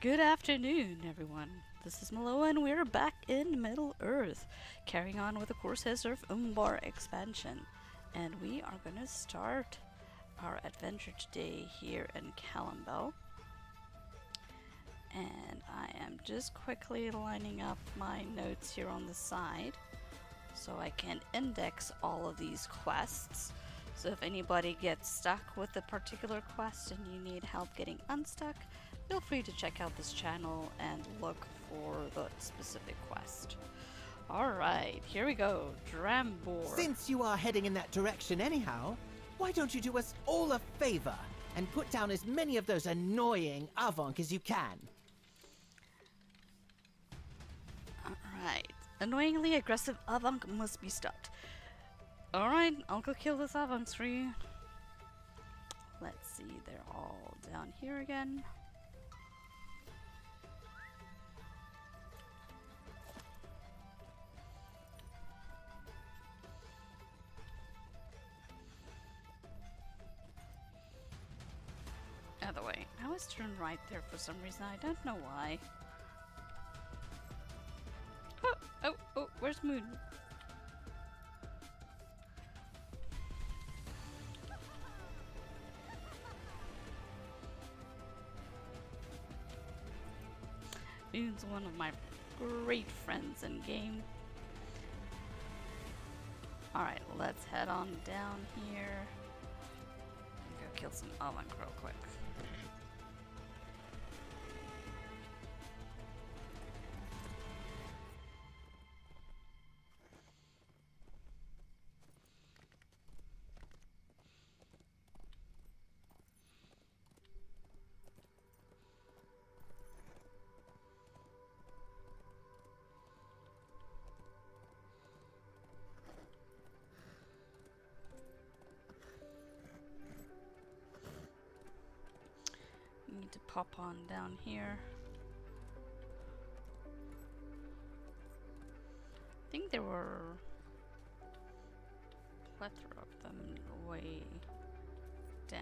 Good afternoon, everyone. This is Milo, and we're back in Middle Earth, carrying on with the Corsairs of Umbar expansion. And we are going to start our adventure today here in Cemenduril. And I am just quickly lining up my notes here on the side so I can index all of these quests. So if anybody gets stuck with a particular quest and you need help getting unstuck, feel free to check out this channel and look for the specific quest. Alright, here we go. Drambor. Since you are heading in that direction anyhow, why don't you do us all a favor and put down as many of those annoying avanc as you can? Alright. Annoyingly aggressive avanc must be stopped. Alright, I'll go kill this avanc for you. Let's see, they're all down here again. Other way. I was turned right there for some reason. I don't know why. Oh, where's Moon? Moon's one of my great friends in game. Alright, let's head on down here. Go kill some avanc real quick. Need to pop on down here. I think there were a plethora of them way down.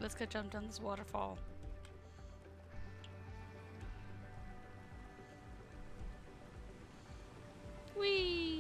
Let's go jump down this waterfall. Whee!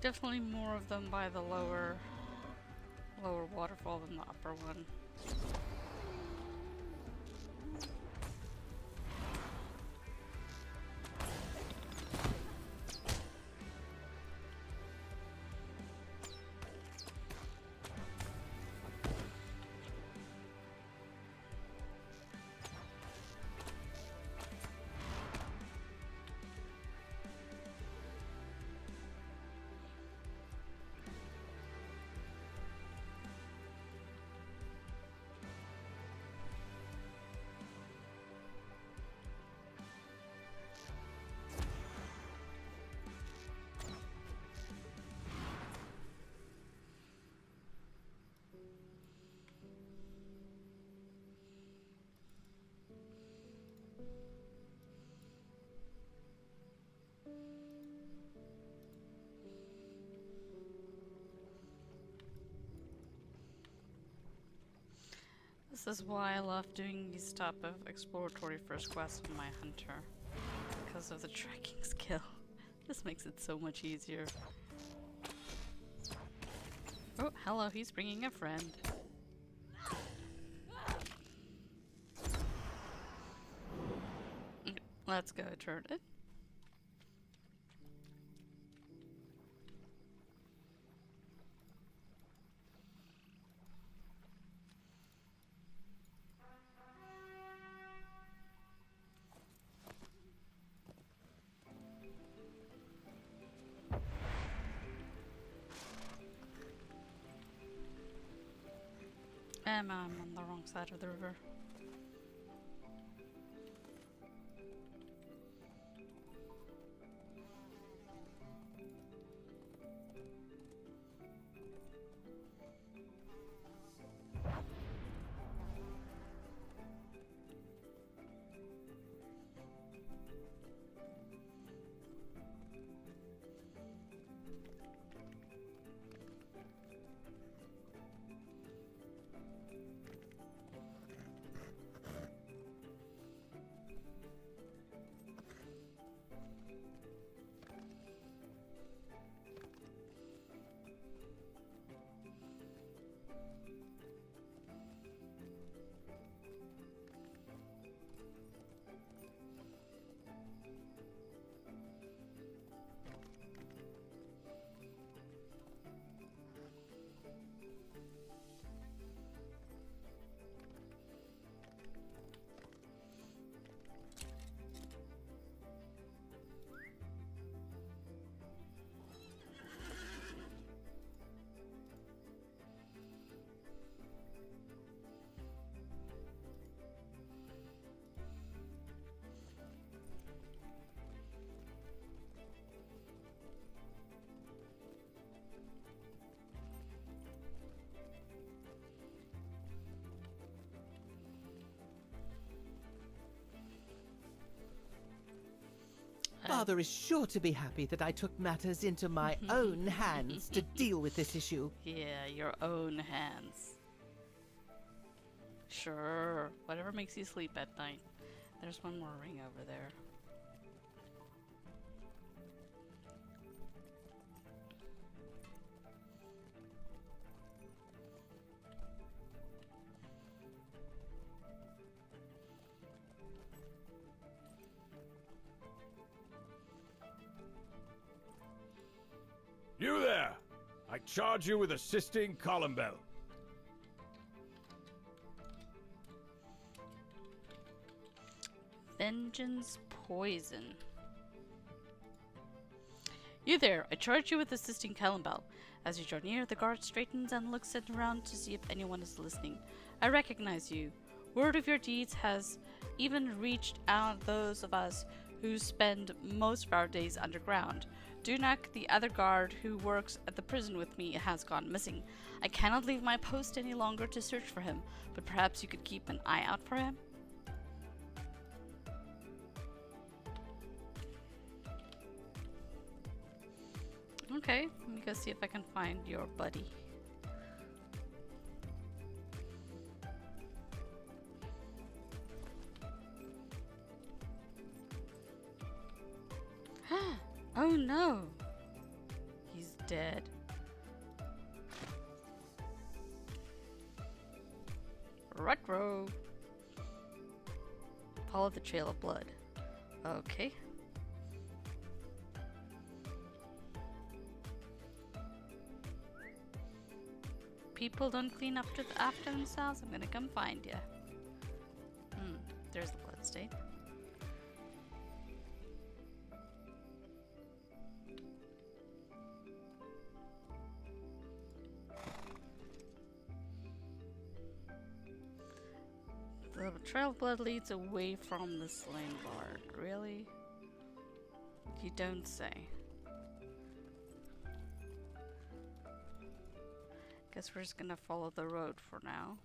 Definitely more of them by the lower waterfall than the upper one. is why I love doing these type of exploratory first quests with my hunter. Because of the tracking skill. This makes it so much easier. Oh, hello, he's bringing a friend. Okay, let's go, turn it. I'm on the wrong side of the river. Father is sure to be happy that I took matters into my own hands to deal with this issue. Yeah, your own hands. Sure, whatever makes you sleep at night. There's one more ring over there. You there! I charge you with assisting Columbell. Vengeance poison. You there! I charge you with assisting Columbell. As you draw near, the guard straightens and looks around to see if anyone is listening. I recognize you. Word of your deeds has even reached out those of us who spend most of our days underground. Dunak, the other guard who works at the prison with me, has gone missing. I cannot leave my post any longer to search for him, but perhaps you could keep an eye out for him? Okay, let me go see if I can find your buddy. Oh no! He's dead. Ruh-roh. Follow the trail of blood. Okay. People don't clean up after themselves. I'm gonna come find you. There's the blood stain. The trail of blood leads away from the slain guard. Really? You don't say. Guess we're just gonna follow the road for now.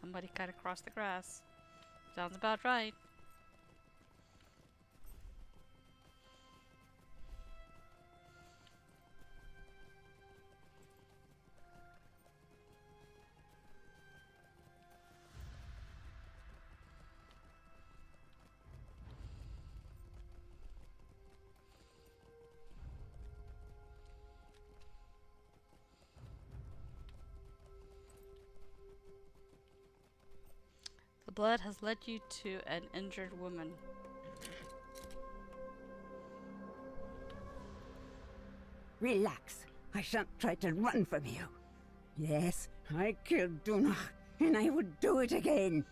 Somebody cut across the grass. Sounds about right. The blood has led you to an injured woman. Relax. I shan't try to run from you. Yes, I killed Dunach, and I would do it again.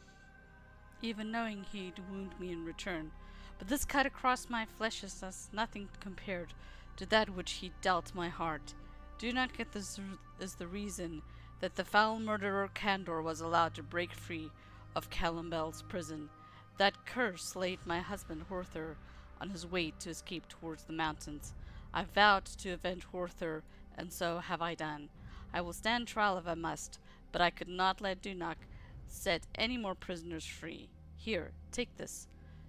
Even knowing he'd wound me in return. But this cut across my flesh is as nothing compared to that which he dealt my heart. Do not get this is the reason that the foul murderer Candor was allowed to break free of Columbel's prison. That curse laid my husband Horther on his way to escape towards the mountains. I vowed to avenge Horther, and so have I done. I will stand trial if I must, but I could not let Dunach set any more prisoners free. Here, take this.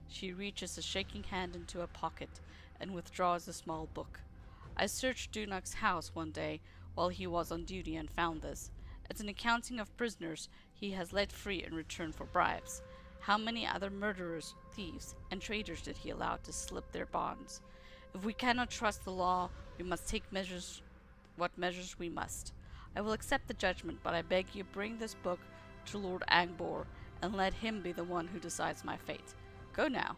She reaches a shaking hand into a pocket and withdraws a small book. I searched Dunach's house one day while he was on duty and found this. It's an accounting of prisoners he has let free in return for bribes. How many other murderers, thieves, and traitors did he allow to slip their bonds? If we cannot trust the law, we must take what measures we must. I will accept the judgment, but I beg you bring this book to Lord Angbor, and let him be the one who decides my fate. Go now.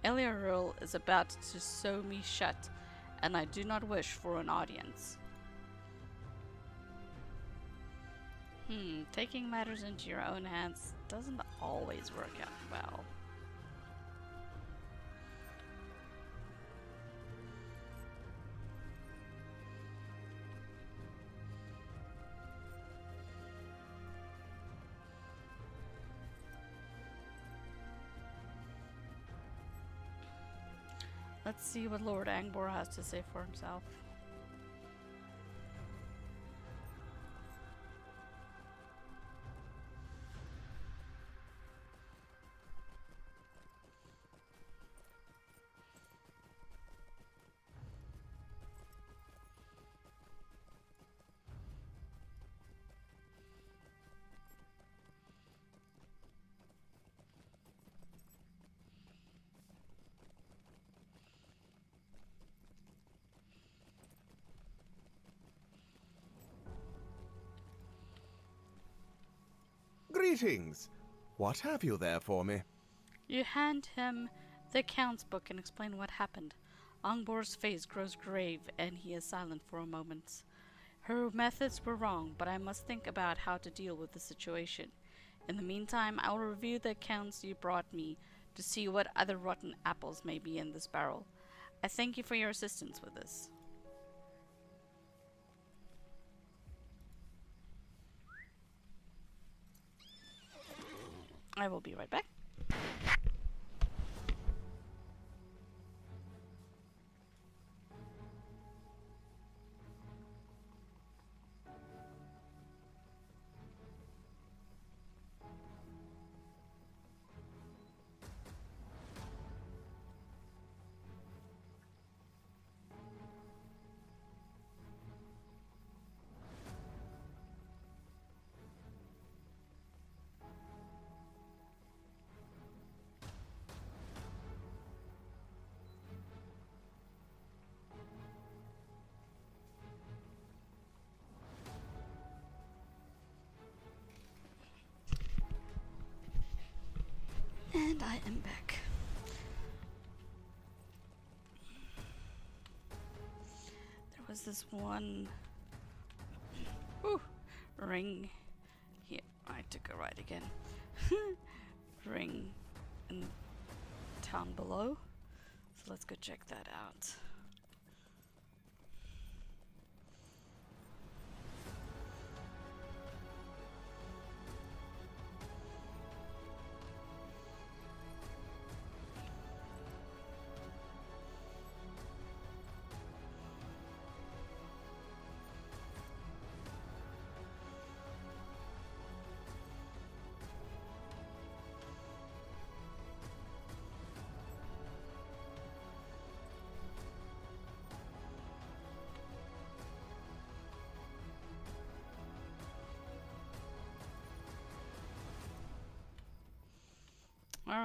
Eliaril is about to sew me shut, and I do not wish for an audience. Taking matters into your own hands doesn't always work out well. Let's see what Lord Angbor has to say for himself. Greetings. What have you there for me? You hand him the account's book and explain what happened. Angbor's face grows grave and he is silent for a moment. Her methods were wrong, but I must think about how to deal with the situation. In the meantime, I will review the accounts you brought me to see what other rotten apples may be in this barrel. I thank you for your assistance with this. I will be right back. And I am back. There was this one ring here. I took a right again. Ring in town below. So let's go check that out.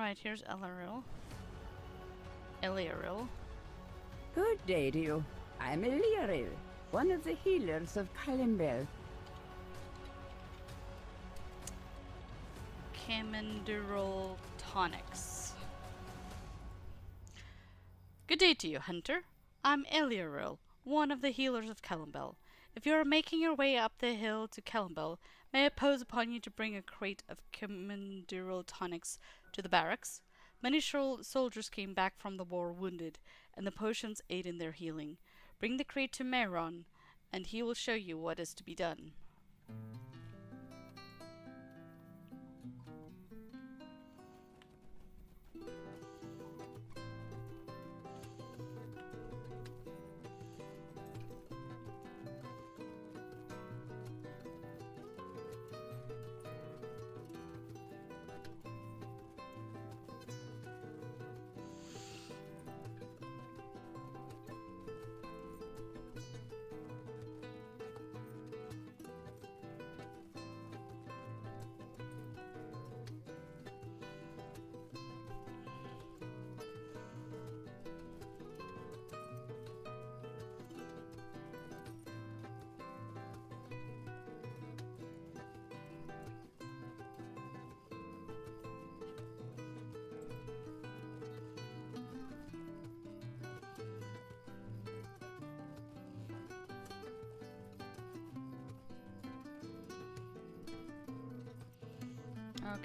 Alright, here's Eliaril. Eliaril. Good day to you. I'm Eliaril, one of the healers of Cemenduril. Cemenduril tonics. Good day to you, Hunter. I'm Eliaril, one of the healers of Cemenduril. If you are making your way up the hill to Cemenduril, may I pose upon you to bring a crate of cemenduril tonics to the barracks? Many soldiers came back from the war wounded, and the potions aid in their healing. Bring the crate to Morthond, and he will show you what is to be done.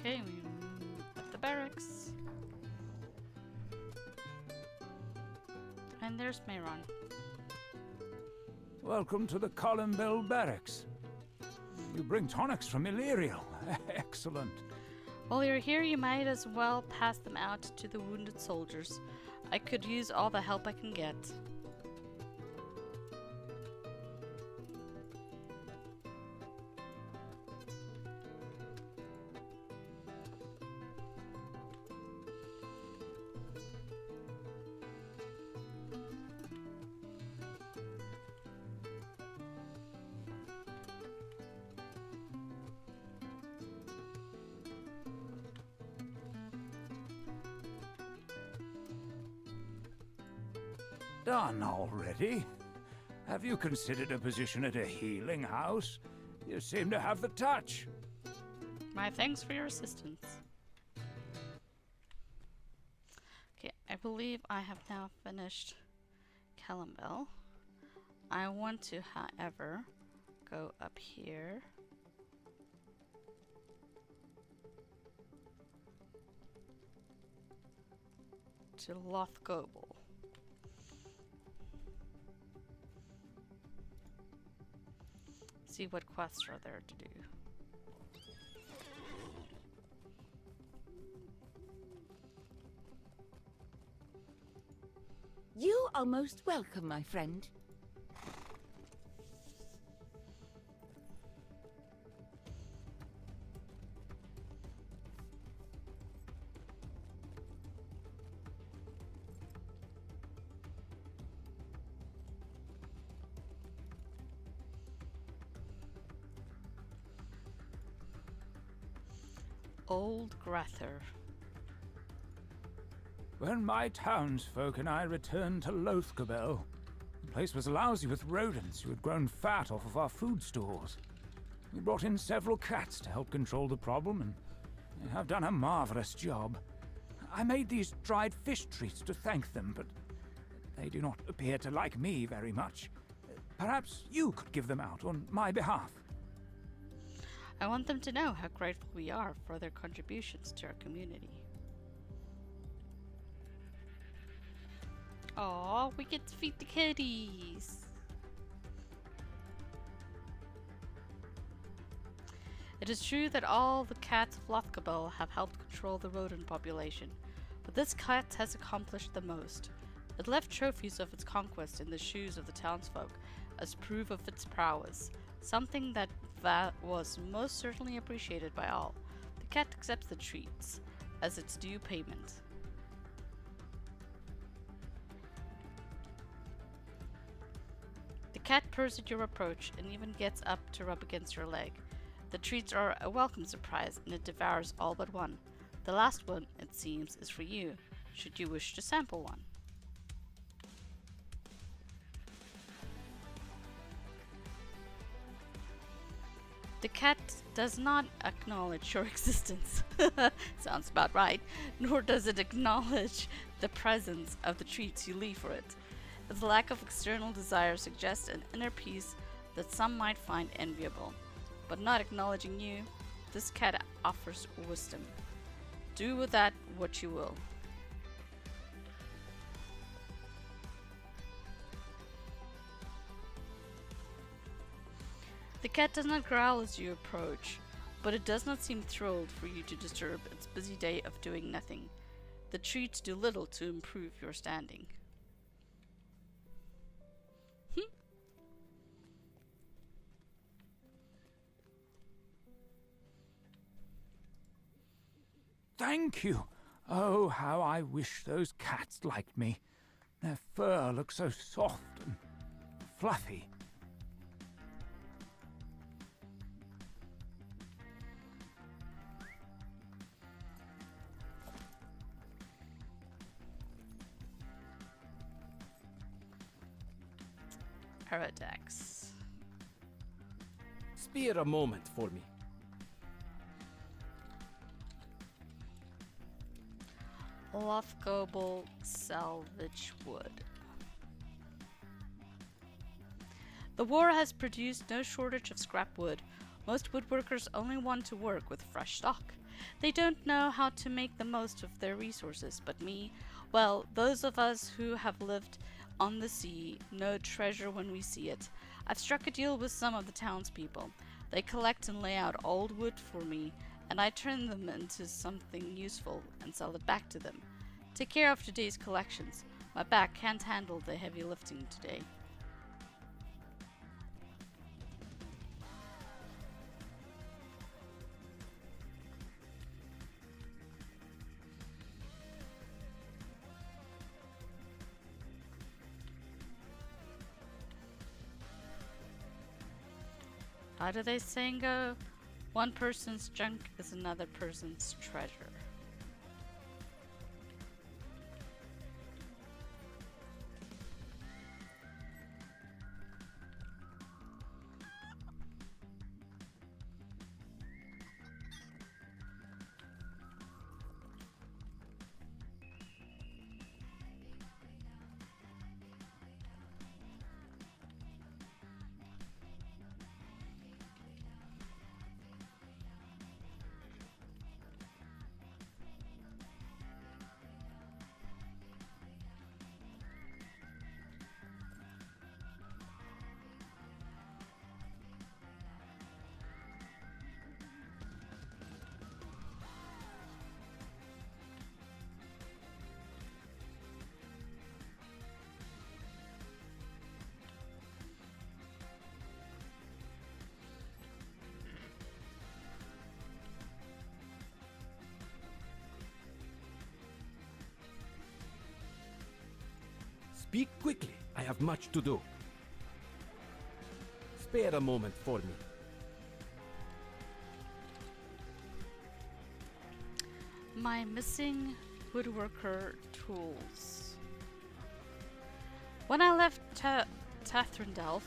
Okay, we at the barracks. And there's Morthond. Welcome to the Cemenduril barracks. You bring tonics from Eliaril. Excellent. While you're here, you might as well pass them out to the wounded soldiers. I could use all the help I can get. Done already? Have you considered a position at a healing house? You seem to have the touch. My thanks for your assistance. Okay, I believe I have now finished Cemenduril. I want to, however, go up here. To Lothgobel. See what quests are there to do. You are most welcome, my friend. Old Grather. When my townsfolk and I returned to Lothgobel, the place was lousy with rodents who had grown fat off of our food stores. We brought in several cats to help control the problem, and they have done a marvelous job. I made these dried fish treats to thank them, but they do not appear to like me very much. Perhaps you could give them out on my behalf. I want them to know how grateful we are for their contributions to our community. Aww, we get to feed the kitties! It is true that all the cats of Lothgobel have helped control the rodent population, but this cat has accomplished the most. It left trophies of its conquest in the shoes of the townsfolk as proof of its prowess, something that was most certainly appreciated by all. The cat accepts the treats as its due payment. The cat purrs at your approach and even gets up to rub against your leg. The treats are a welcome surprise, and it devours all but one. The last one it seems, is for you, should you wish to sample one. The cat does not acknowledge your existence. Sounds about right. Nor does it acknowledge the presence of the treats you leave for it. Its lack of external desire suggests an inner peace that some might find enviable. But not acknowledging you, this cat offers wisdom. Do with that what you will. The cat does not growl as you approach, but it does not seem thrilled for you to disturb its busy day of doing nothing. The treats do little to improve your standing. Thank you. Oh, how I wish those cats liked me. Their fur looks so soft and fluffy. Paradox. Spare a moment for me. Lothgobel salvage wood. The war has produced no shortage of scrap wood. Most woodworkers only want to work with fresh stock. They don't know how to make the most of their resources, but me, well, those of us who have lived on the sea know treasure when we see it. I've struck a deal with some of the townspeople. They collect and lay out old wood for me, and I turn them into something useful and sell it back to them. Take care of today's collections. My back can't handle the heavy lifting today. How do they saying go? One person's junk is another person's treasure. Speak quickly. I have much to do. Spare a moment for me. My missing woodworker tools. When I left Tathrendalf,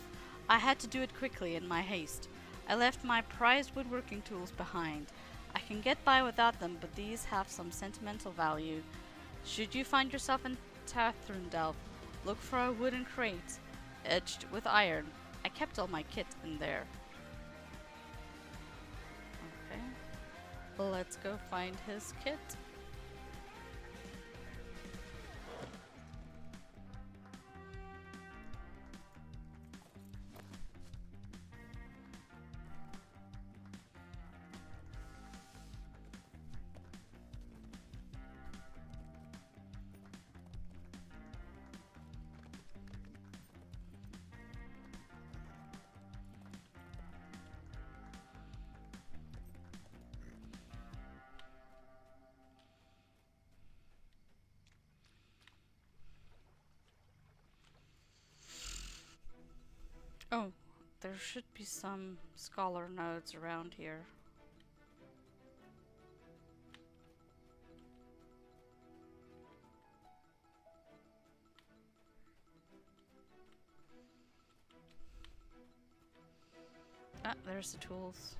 I had to do it quickly in my haste. I left my prized woodworking tools behind. I can get by without them, but these have some sentimental value. Should you find yourself in Tathrendalf, look for a wooden crate edged with iron. I kept all my kit in there. Okay. Let's go find his kit. Oh, there should be some scholar nodes around here. Ah, there's the tools.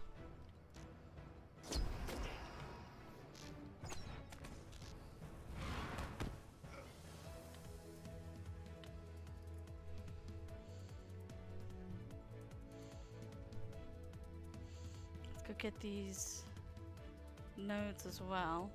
Let's go get these nodes as well.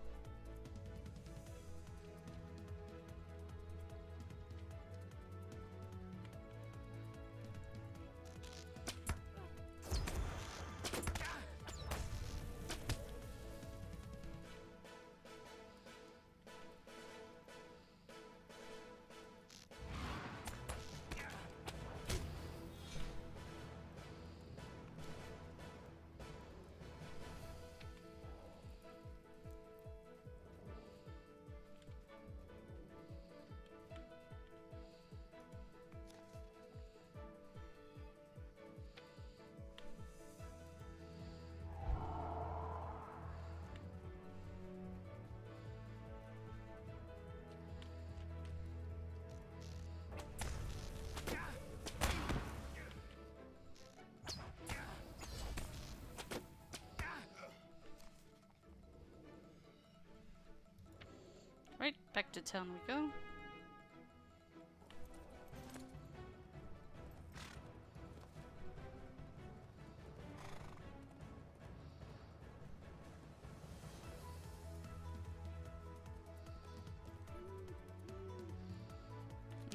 Right, back to town we go.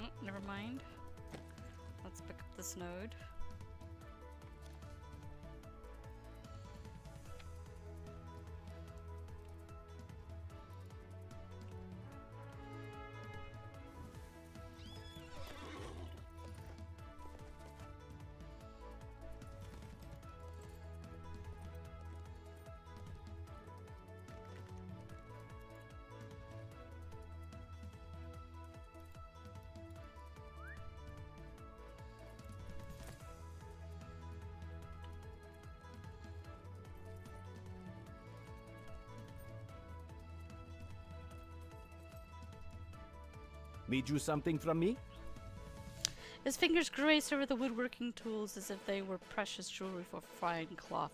Oh, never mind. Let's pick up this node. Need you something from me? His fingers grace over the woodworking tools as if they were precious jewelry for fine cloth.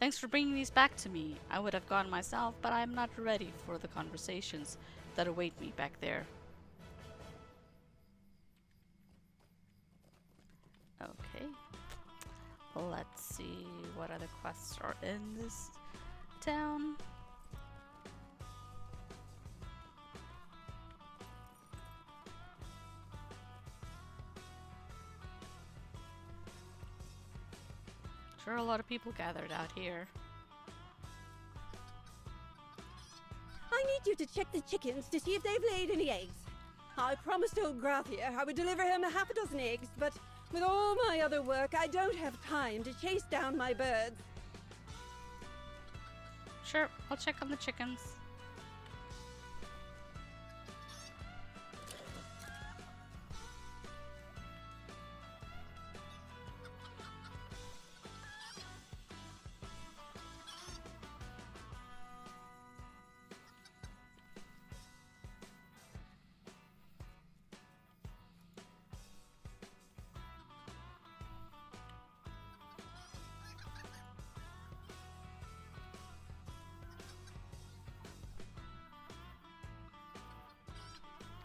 Thanks for bringing these back to me. I would have gone myself, but I am not ready for the conversations that await me back there. Okay. Let's see what other quests are in this town. Sure, a lot of people gathered out here. I need you to check the chickens to see if they've laid any eggs. I promised old Graf here I would deliver him a half a dozen eggs, but with all my other work, I don't have time to chase down my birds. Sure, I'll check on the chickens.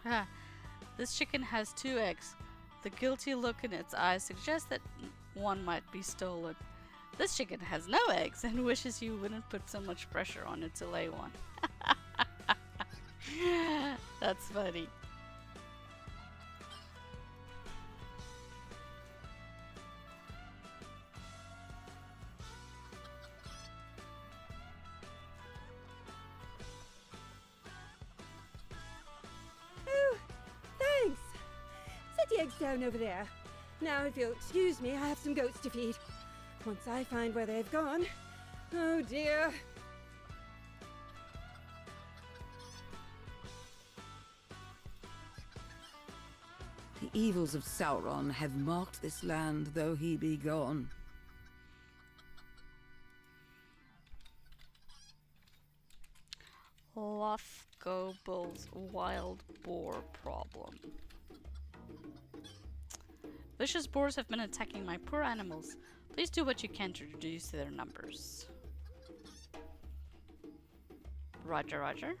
Ah, this chicken has 2 eggs. The guilty look in its eyes suggests that one might be stolen. This chicken has no eggs and wishes you wouldn't put so much pressure on it to lay one. That's funny. Thanks. Set the eggs down over there. Now, if you'll excuse me, I have some goats to feed. Once I find where they've gone. Oh dear. The evils of Sauron have marked this land, though he be gone. Lothgobel's wild boar problem. Vicious boars have been attacking my poor animals. Please do what you can to reduce their numbers. Roger, roger.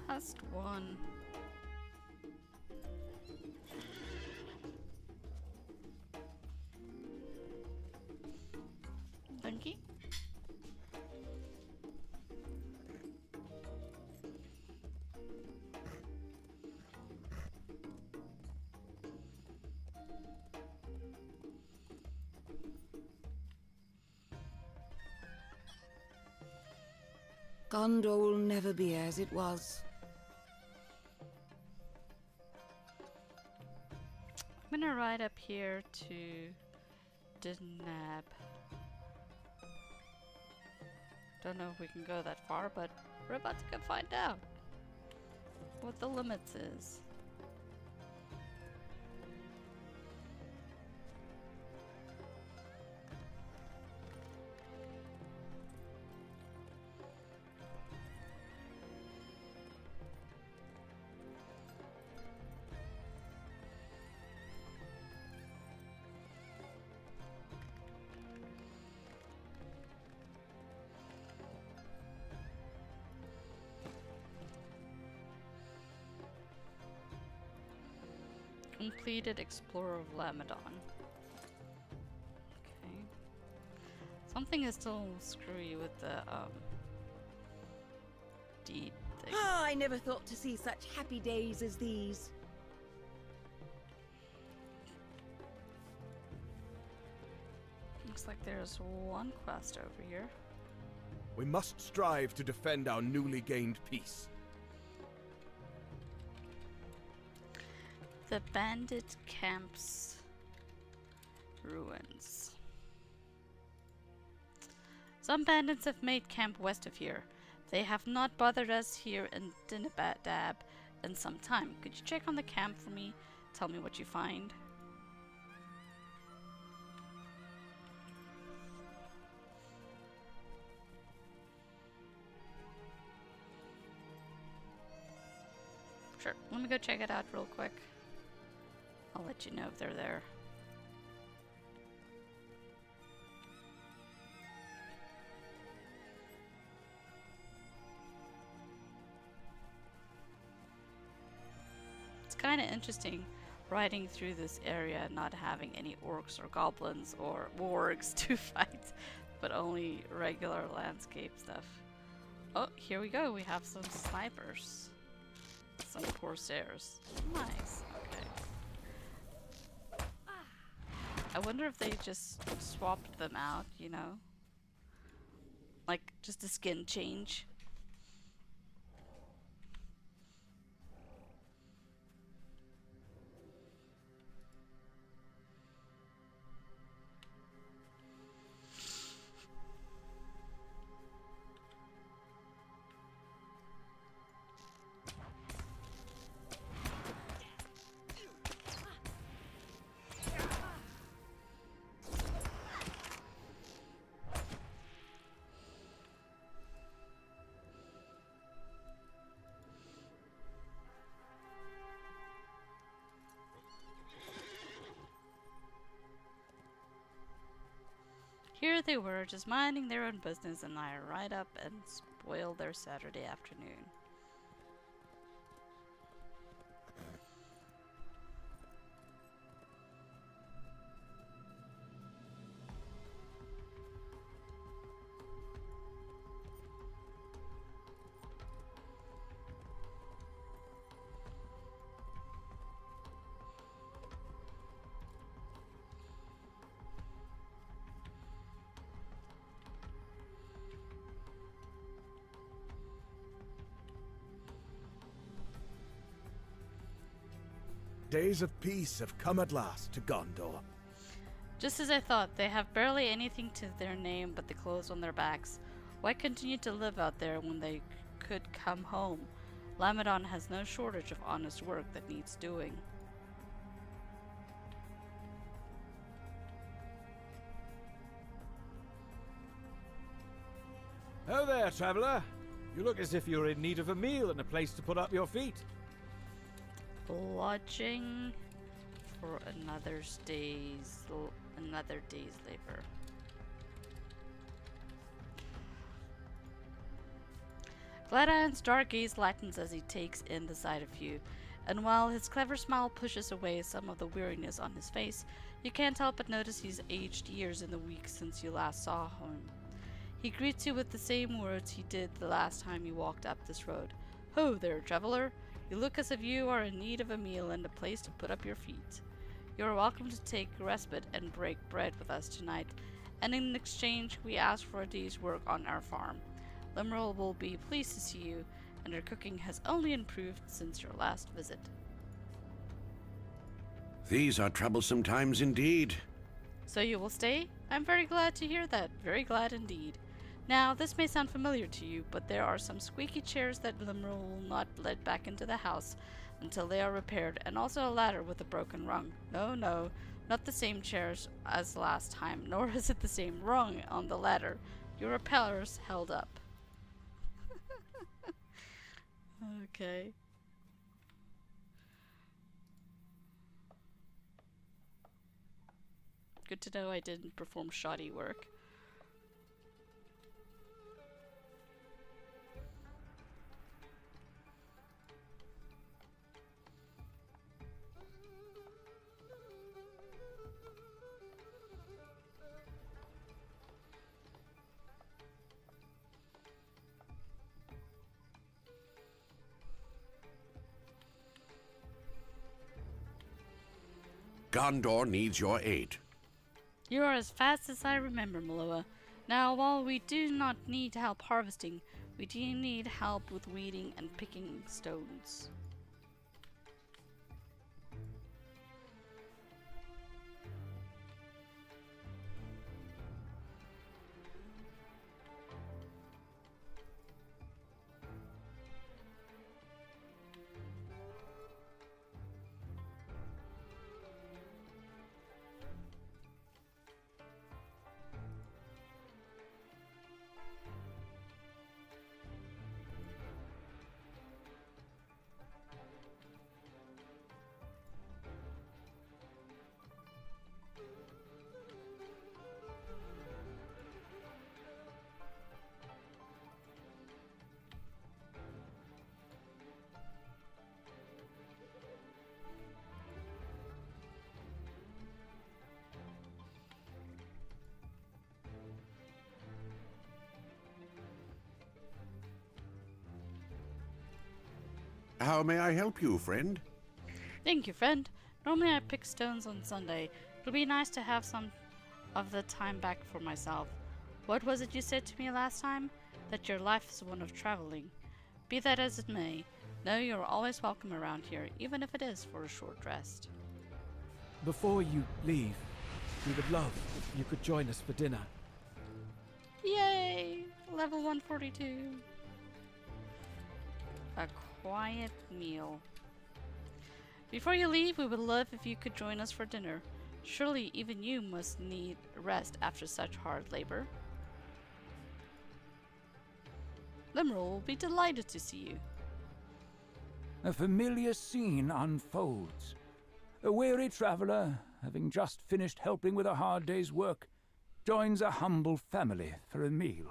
Last one. Donkey? Gondor will never be as it was. I'm gonna ride up here to Denab. Don't know if we can go that far, but we're about to go find out what the limits is. Completed Explorer of Lamadon. Okay. Something is still screwy with the deed thing. Ah, I never thought to see such happy days as these. Looks like there's one quest over here. We must strive to defend our newly gained peace. The bandit camp's ruins. Some bandits have made camp west of here. They have not bothered us here in Dinabadab in some time. Could you check on the camp for me? Tell me what you find. Sure, let me go check it out real quick. I'll let you know if they're there. It's kind of interesting riding through this area not having any orcs or goblins or wargs to fight, but only regular landscape stuff. Oh, here we go. We have some snipers. Some Corsairs. Nice. Okay. I wonder if they just swapped them out, you know? Like, just a skin change. here they were, just minding their own business, and I ride up and spoil their Saturday afternoon. Days of peace have come at last to Gondor. Just as I thought, they have barely anything to their name but the clothes on their backs. Why continue to live out there when they could come home? Lamadon has no shortage of honest work that needs doing. Oh there, traveller. You look as if you're in need of a meal and a place to put up your feet. Lodging for another day's labor. Gladian's dark gaze lightens as he takes in the sight of you, and while his clever smile pushes away some of the weariness on his face, you can't help but notice he's aged years in the weeks since you last saw him. He greets you with the same words he did the last time you walked up this road. Ho there, traveller! You look as if you are in need of a meal and a place to put up your feet. You are welcome to take respite and break bread with us tonight, and in exchange we ask for a day's work on our farm. Limeril will be pleased to see you, and her cooking has only improved since your last visit. These are troublesome times indeed. So you will stay? I'm very glad to hear that, very glad indeed. Now, this may sound familiar to you, but there are some squeaky chairs that Limeril will not let back into the house until they are repaired, and also a ladder with a broken rung. No, not the same chairs as last time, nor is it the same rung on the ladder. Your repairs held up. Okay. Good to know I didn't perform shoddy work. Gondor needs your aid. You are as fast as I remember, Miloa. Now, while we do not need help harvesting, we do need help with weeding and picking stones. How may I help you, friend? Thank you, friend. Normally I pick stones on Sunday. It'll be nice to have some of the time back for myself. What was it you said to me last time? That your life is one of traveling. Be that as it may, know you're always welcome around here, even if it is for a short rest. Before you leave, we would love if you could join us for dinner. Yay! Level 142. A quiet meal. Before you leave, we would love if you could join us for dinner. Surely even you must need rest after such hard labor. Limeril will be delighted to see you. A familiar scene unfolds. A weary traveller, having just finished helping with a hard day's work, joins a humble family for a meal.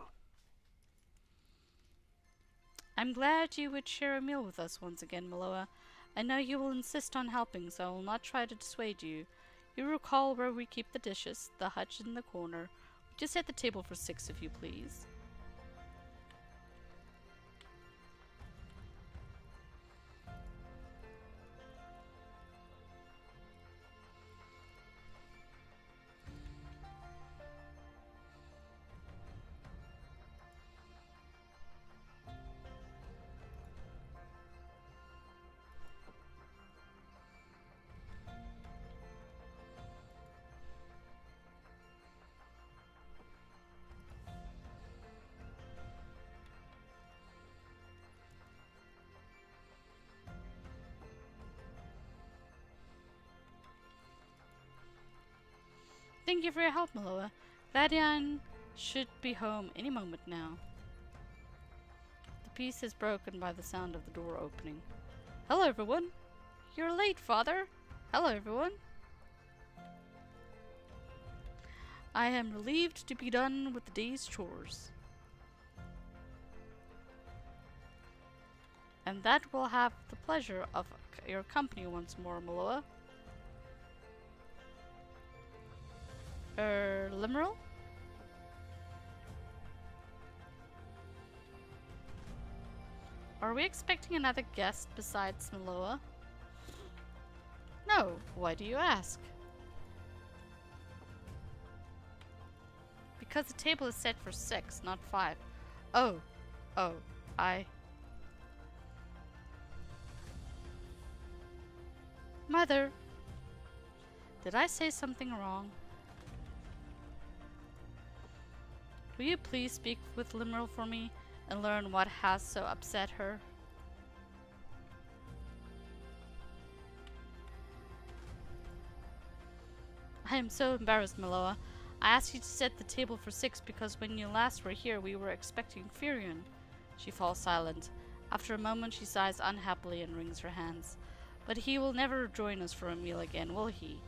I'm glad you would share a meal with us once again, Miloa. I know you will insist on helping, so I will not try to dissuade you. You recall where we keep the dishes, the hutch in the corner. Just set the table for 6, if you please. Thank you for your help, Miloa. Vadian should be home any moment now. The peace is broken by the sound of the door opening. Hello, everyone. You're late, Father. Hello, everyone. I am relieved to be done with the day's chores. And that will have the pleasure of your company once more, Miloa. Limeral? Are we expecting another guest besides Miloa? No. Why do you ask? Because the table is set for 6, not 5. Oh, Mother, did I say something wrong? Will you please speak with Limeral for me and learn what has so upset her? I am so embarrassed, Miloa. I asked you to set the table for 6 because when you last were here we were expecting Furion. She falls silent. After a moment she sighs unhappily and wrings her hands. But he will never join us for a meal again, will he?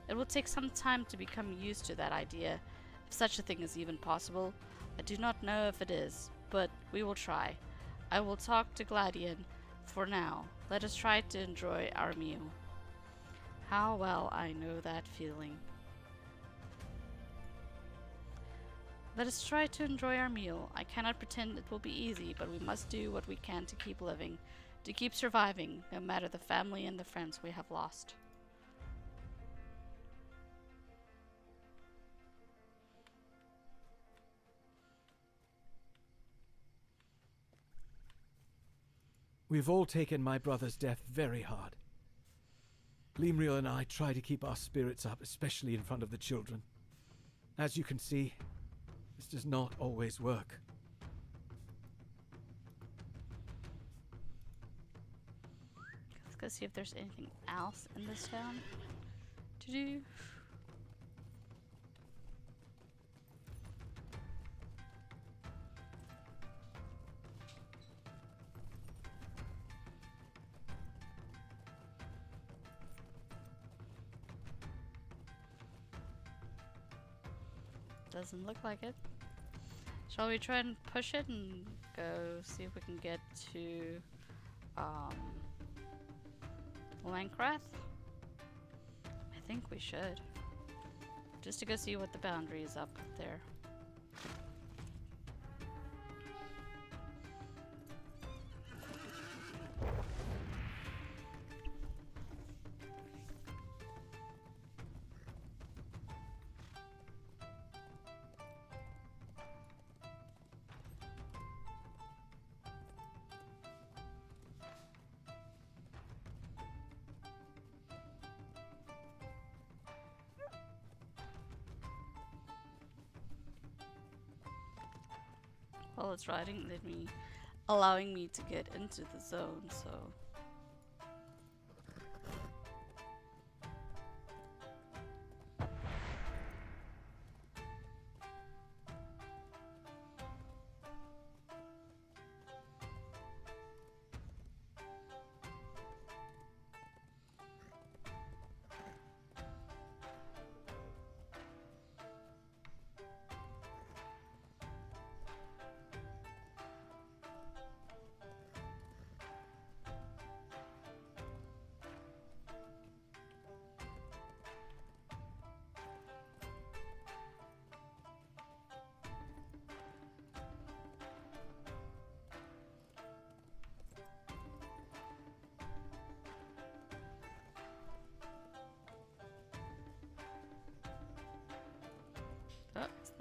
It will take some time to become used to that idea, if such a thing is even possible. I do not know if it is, but we will try. I will talk to Gladian. For now, let us try to enjoy our meal. How well I know that feeling. Let us try to enjoy our meal. I cannot pretend it will be easy, but we must do what we can to keep living, to keep surviving, no matter the family and the friends we have lost. We've all taken my brother's death very hard. Limriel and I try to keep our spirits up, especially in front of the children. As you can see, this does not always work. Let's go see if there's anything else in this town to do. Doesn't look like it. Shall we try and push it and go see if we can get to lhingroth? I think we should. Just to go see what the boundary is up there. While it's riding, allowing me to get into the zone, so.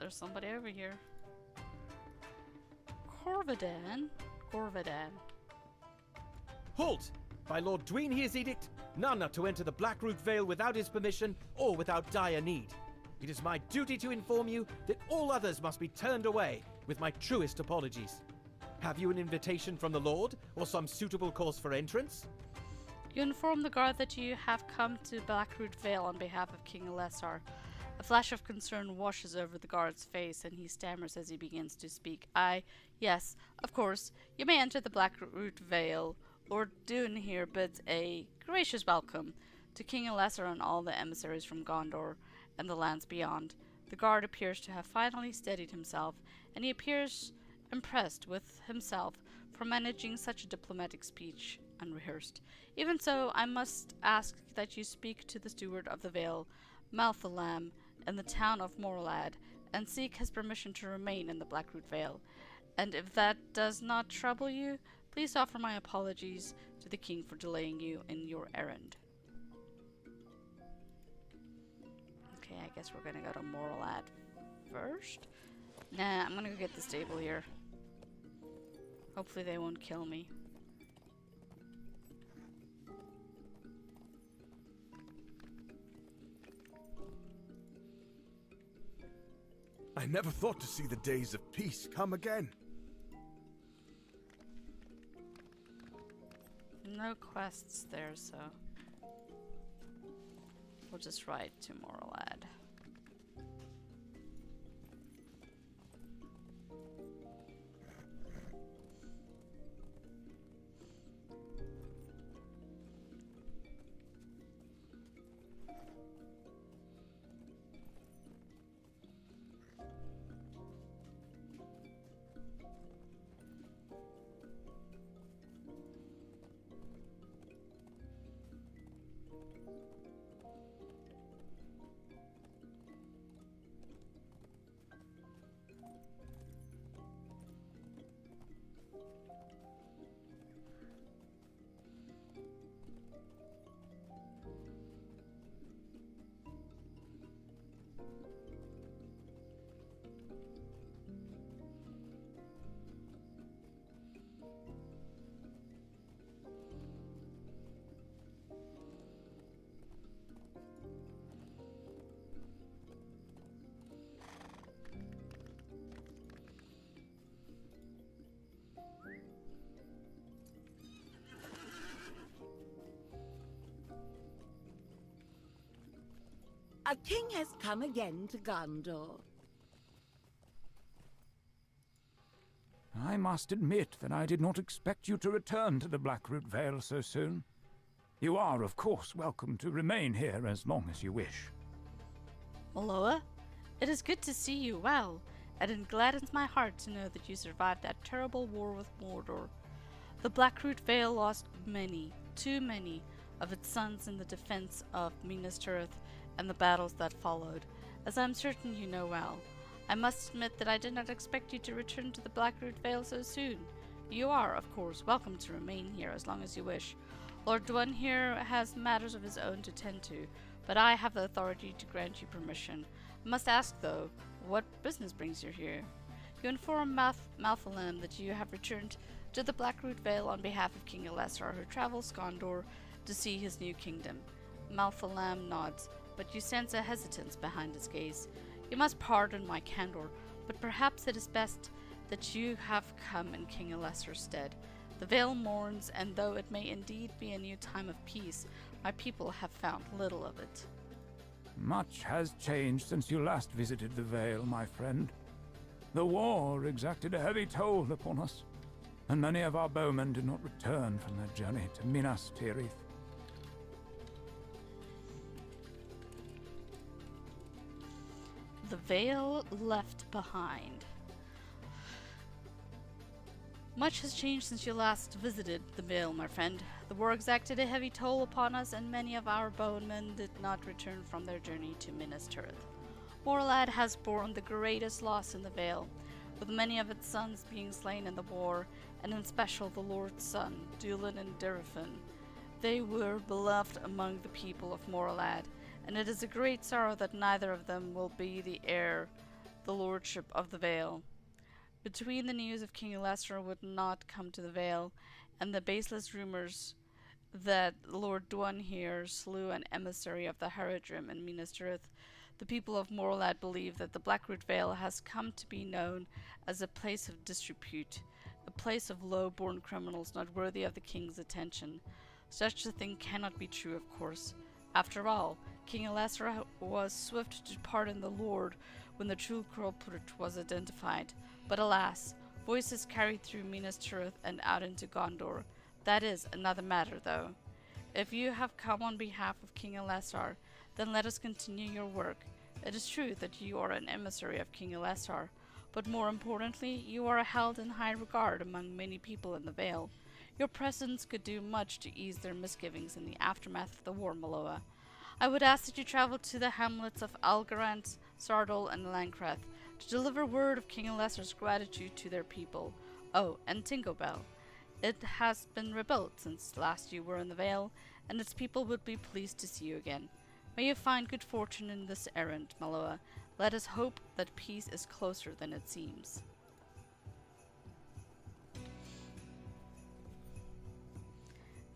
there's somebody over here. Corvadan. Halt! By Lord Dwayne his edict, none are to enter the Blackroot Vale without his permission or without dire need. It is my duty to inform you that all others must be turned away, with my truest apologies. Have you an invitation from the Lord, or some suitable cause for entrance? You inform the guard that you have come to Blackroot Vale on behalf of King Elessar. A flash of concern washes over the guard's face, and he stammers as he begins to speak. Yes, of course, you may enter the Blackroot Vale. Lord Dune here bids a gracious welcome to King Elessar and all the emissaries from Gondor and the lands beyond. The guard appears to have finally steadied himself, and he appears impressed with himself for managing such a diplomatic speech unrehearsed. Even so, I must ask that you speak to the steward of the Vale, Malthalam, in the town of Morlad, and seek his permission to remain in the Blackroot Vale. And if that does not trouble you, please offer my apologies to the king for delaying you in your errand. Okay, I guess we're gonna go to Morlad first. Nah, I'm gonna go get the stable here. Hopefully they won't kill me. I never thought to see the days of peace come again. No quests there, so we'll just ride to Morlad. A king has come again to Gondor. I must admit that I did not expect you to return to the Blackroot Vale so soon. You are, of course, welcome to remain here as long as you wish. Maloa, it is good to see you well, and it gladdens my heart to know that you survived that terrible war with Mordor. The Blackroot Vale lost many, too many, of its sons in the defense of Minas Tirith and the battles that followed, as I am certain you know well. I must admit that I did not expect you to return to the Blackroot Vale so soon. You are, of course, welcome to remain here as long as you wish. Lord Dwayne here has matters of his own to tend to, but I have the authority to grant you permission. I must ask, though, what business brings you here? You inform Malthalam that you have returned to the Blackroot Vale on behalf of King Elessar, who travels Gondor to see his new kingdom. Malthalam nods, but you sense a hesitance behind his gaze. You must pardon my candor, but perhaps it is best that you have come in King Elessar's stead. The Vale mourns, and though it may indeed be a new time of peace, my people have found little of it. Much has changed since you last visited the Vale, my friend. The war exacted a heavy toll upon us, and many of our bowmen did not return from their journey to Minas Tirith. The Vale left behind. Much has changed since you last visited the Vale, my friend. The war exacted a heavy toll upon us, and many of our bowmen did not return from their journey to Minas Tirith. Morlad has borne the greatest loss in the Vale, with many of its sons being slain in the war, and in especial the Lord's son, Dulin and Durifin. They were beloved among the people of Morlad, and it is a great sorrow that neither of them will be the heir the lordship of the Vale. Between the news of King Leicester would not come to the Vale, and the baseless rumours that Lord Dwanhir slew an emissary of the Haradrim in Minas Tirith, the people of Morlad believe that the Blackroot Vale has come to be known as a place of disrepute, a place of low-born criminals not worthy of the king's attention. Such a thing cannot be true, of course. After all, King Leicester was swift to pardon the Lord when the true culprit was identified. But alas, voices carried through Minas Tirith and out into Gondor. That is another matter, though. If you have come on behalf of King Leicester, then let us continue your work. It is true that you are an emissary of King Leicester, but more importantly, you are held in high regard among many people in the Vale. Your presence could do much to ease their misgivings in the aftermath of the war, Miloa. I would ask that you travel to the hamlets of Algarant, Sardol, and Lhingroth to deliver word of King Leicester's gratitude to their people. Oh, and tingobel. It has been rebuilt since last you were in the Vale, and its people would be pleased to see you again. May you find good fortune in this errand, Miloa. Let us hope that peace is closer than it seems.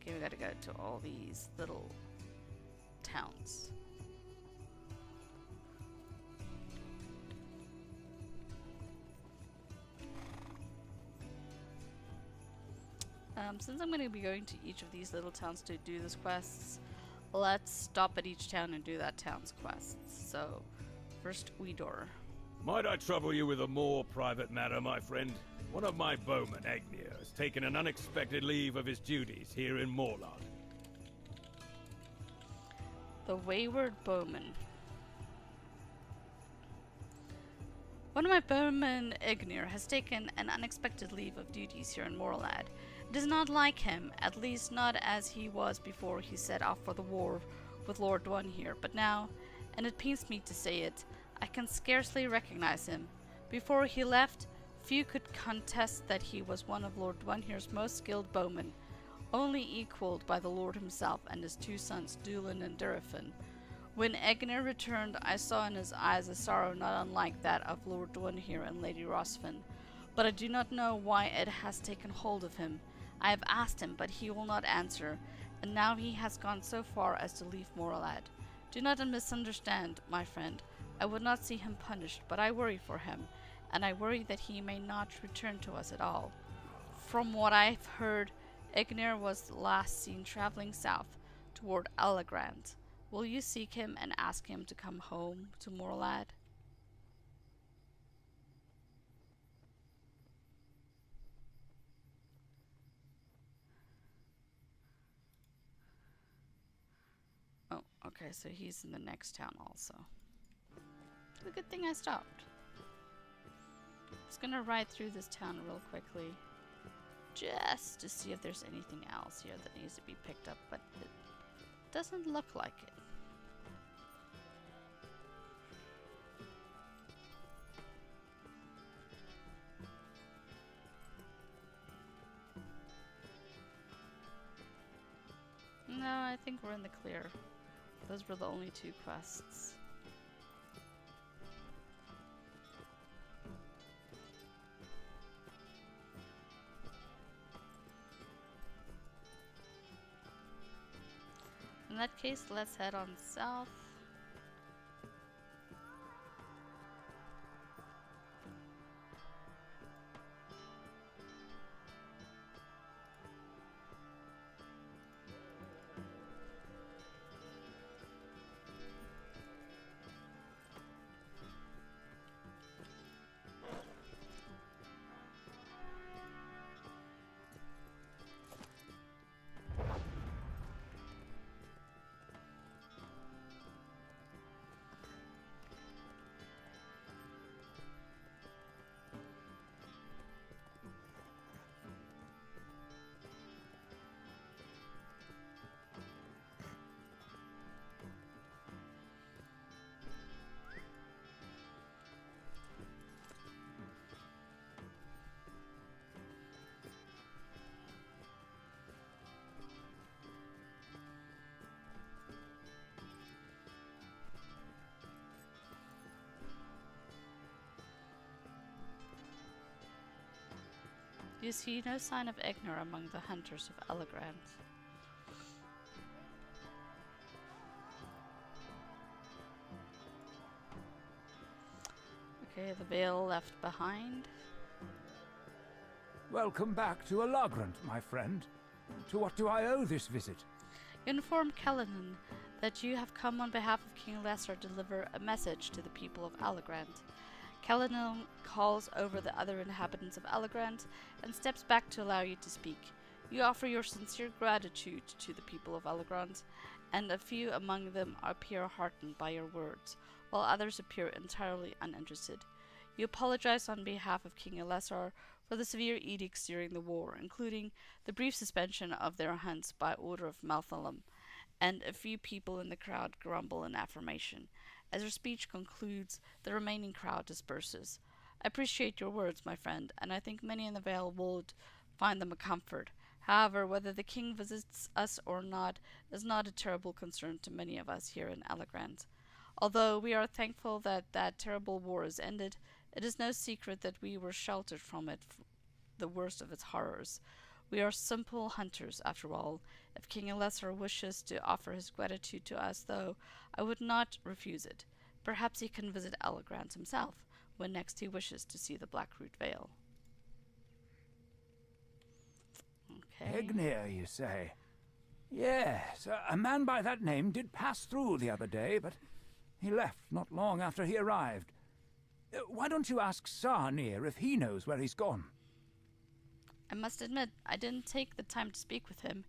Okay, we gotta go to all these little towns. Since I'm going to be going to each of these little towns to do these quests, let's stop at each town and do that town's quests. So, first, Weedor. Might I trouble you with a more private matter, my friend? One of my bowmen, Agnir, has taken an unexpected leave of his duties here in Morlad. The wayward bowman. One of my bowmen, Agnir, has taken an unexpected leave of duties here in Morlad. It is not like him, at least not as he was before he set off for the war with Lord Dwanhir, but now, and it pains me to say it, I can scarcely recognize him. Before he left, few could contest that he was one of Lord Dwanhir's most skilled bowmen, only equalled by the Lord himself and his two sons, Dulin and Durafin. When Agnir returned, I saw in his eyes a sorrow not unlike that of Lord Dwanhir and Lady Rosfin, but I do not know why it has taken hold of him. I have asked him, but he will not answer, and now he has gone so far as to leave Morlad. Do not misunderstand, my friend. I would not see him punished, but I worry for him, and I worry that he may not return to us at all. From what I've heard, Agnir was last seen traveling south toward Allegrand. Will you seek him and ask him to come home to Morlad? Oh, okay, so he's in the next town also. It's a good thing I stopped. Just gonna ride through this town real quickly, just to see if there's anything else here that needs to be picked up, but it doesn't look like it. No, I think we're in the clear. Those were the only two quests. In that case, let's head on south. You see no sign of Egnor among the hunters of Elegrand. Okay, the Vale left behind. Welcome back to Elegrand, my friend. To what do I owe this visit? Inform Kellenan that you have come on behalf of King Lesser to deliver a message to the people of Elegrand. Kellenan calls over the other inhabitants of Elegrand and steps back to allow you to speak. You offer your sincere gratitude to the people of Elegrand, and a few among them appear heartened by your words, while others appear entirely uninterested. You apologize on behalf of King Elessar for the severe edicts during the war, including the brief suspension of their hunts by order of Malthalam, and a few people in the crowd grumble in affirmation. As your speech concludes, the remaining crowd disperses. I appreciate your words, my friend, and I think many in the Vale would find them a comfort. However, whether the king visits us or not is not a terrible concern to many of us here in Elegrand. Although we are thankful that that terrible war is ended, it is no secret that we were sheltered from it, the worst of its horrors. We are simple hunters, after all. If King Elessar wishes to offer his gratitude to us, though, I would not refuse it. Perhaps he can visit Elegrand himself, when next he wishes to see the Blackroot Vale. Okay. Egnir, you say? Yes, a man by that name did pass through the other day, but he left not long after he arrived. Why don't you ask Sarnir if he knows where he's gone? I must admit, I didn't take the time to speak with him.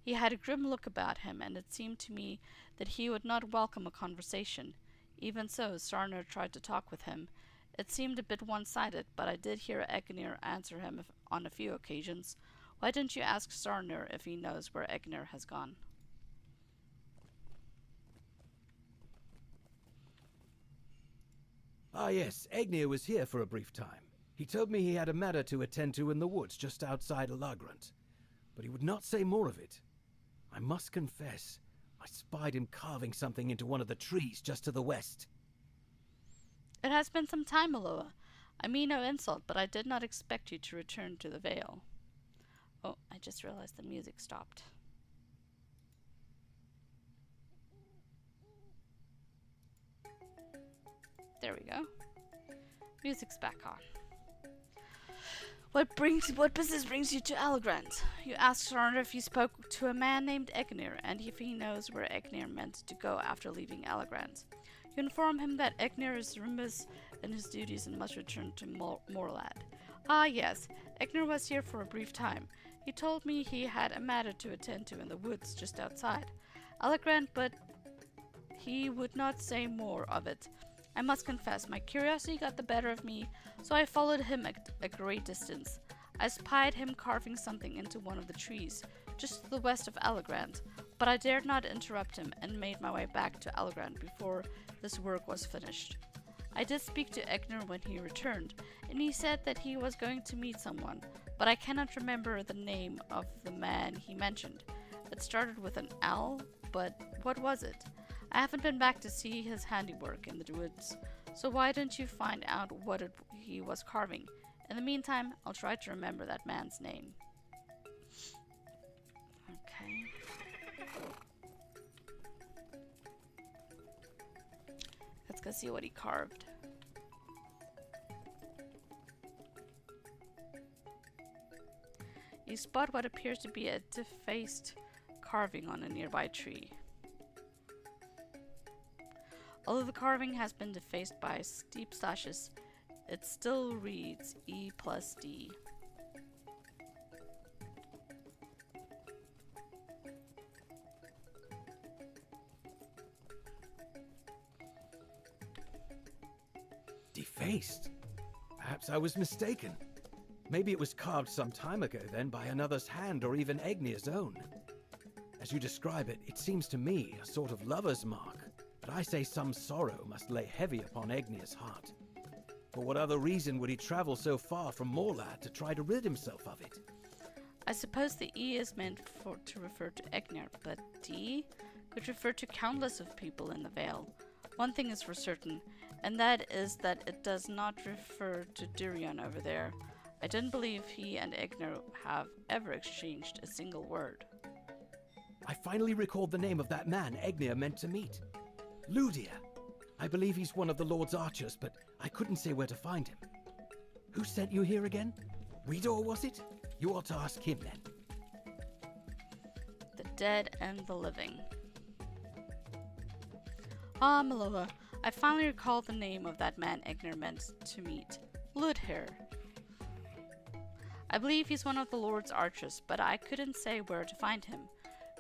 He had a grim look about him, and it seemed to me that he would not welcome a conversation. Even so, Sarnir tried to talk with him. It seemed a bit one-sided, but I did hear Egnir answer him on a few occasions. Why don't you ask Sarnir if he knows where Egnir has gone? Ah yes, Egnir was here for a brief time. He told me he had a matter to attend to in the woods just outside Elegrand, but he would not say more of it. I must confess, I spied him carving something into one of the trees just to the west. It has been some time, Miloa. I mean no insult, but I did not expect you to return to the Vale. Oh, I just realized the music stopped. There we go. Music's back on. What business brings you to Elegrand? You asked Sarnir if you spoke to a man named Egnir, and if he knows where Egnir meant to go after leaving Elegrand. You inform him that Egnir is remiss in his duties and must return to Morlad. Ah yes, Egnir was here for a brief time. He told me he had a matter to attend to in the woods just outside Elegrand, but he would not say more of it. I must confess, my curiosity got the better of me, so I followed him at a great distance. I spied him carving something into one of the trees, just to the west of Elegrand, but I dared not interrupt him and made my way back to Elegrand before this work was finished. I did speak to Egnir when he returned, and he said that he was going to meet someone, but I cannot remember the name of the man he mentioned. It started with an L, but what was it? I haven't been back to see his handiwork in the woods, so why don't you find out what he was carving? In the meantime, I'll try to remember that man's name. Okay. Let's go see what he carved. You spot what appears to be a defaced carving on a nearby tree. Although the carving has been defaced by steep slashes, it still reads E+D. Defaced? Perhaps I was mistaken. Maybe it was carved some time ago then by another's hand or even Egnir's own. As you describe it, it seems to me a sort of lover's mark. But I say some sorrow must lay heavy upon Egnir's heart. For what other reason would he travel so far from Morlad to try to rid himself of it? I suppose the E is meant to refer to Egnir, but D could refer to countless of people in the Vale. One thing is for certain, and that is that it does not refer to Durian over there. I don't believe he and Egner have ever exchanged a single word. I finally recalled the name of that man Egnir meant to meet. Ludir. I believe he's one of the Lord's archers, but I couldn't say where to find him. Who sent you here again? Widor, was it? You ought to ask him then. The dead and the living. Ah, Miloa, I finally recalled the name of that man Egner meant to meet. Ludir. I believe he's one of the Lord's archers, but I couldn't say where to find him.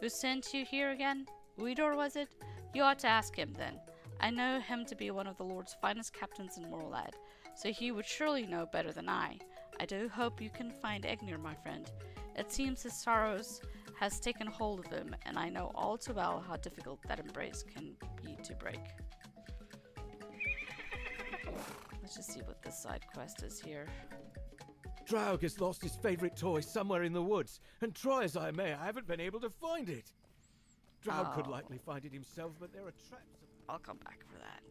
Who sent you here again? Widor, was it? You ought to ask him then. I know him to be one of the Lord's finest captains in Morlad, so he would surely know better than I. I do hope you can find Egnir, my friend. It seems his sorrows has taken hold of him, and I know all too well how difficult that embrace can be to break. Let's just see what this side quest is here. Draug has lost his favorite toy somewhere in the woods, and try as I may, I haven't been able to find it. Draug could likely find it himself, but there are traps. I'll come back for that.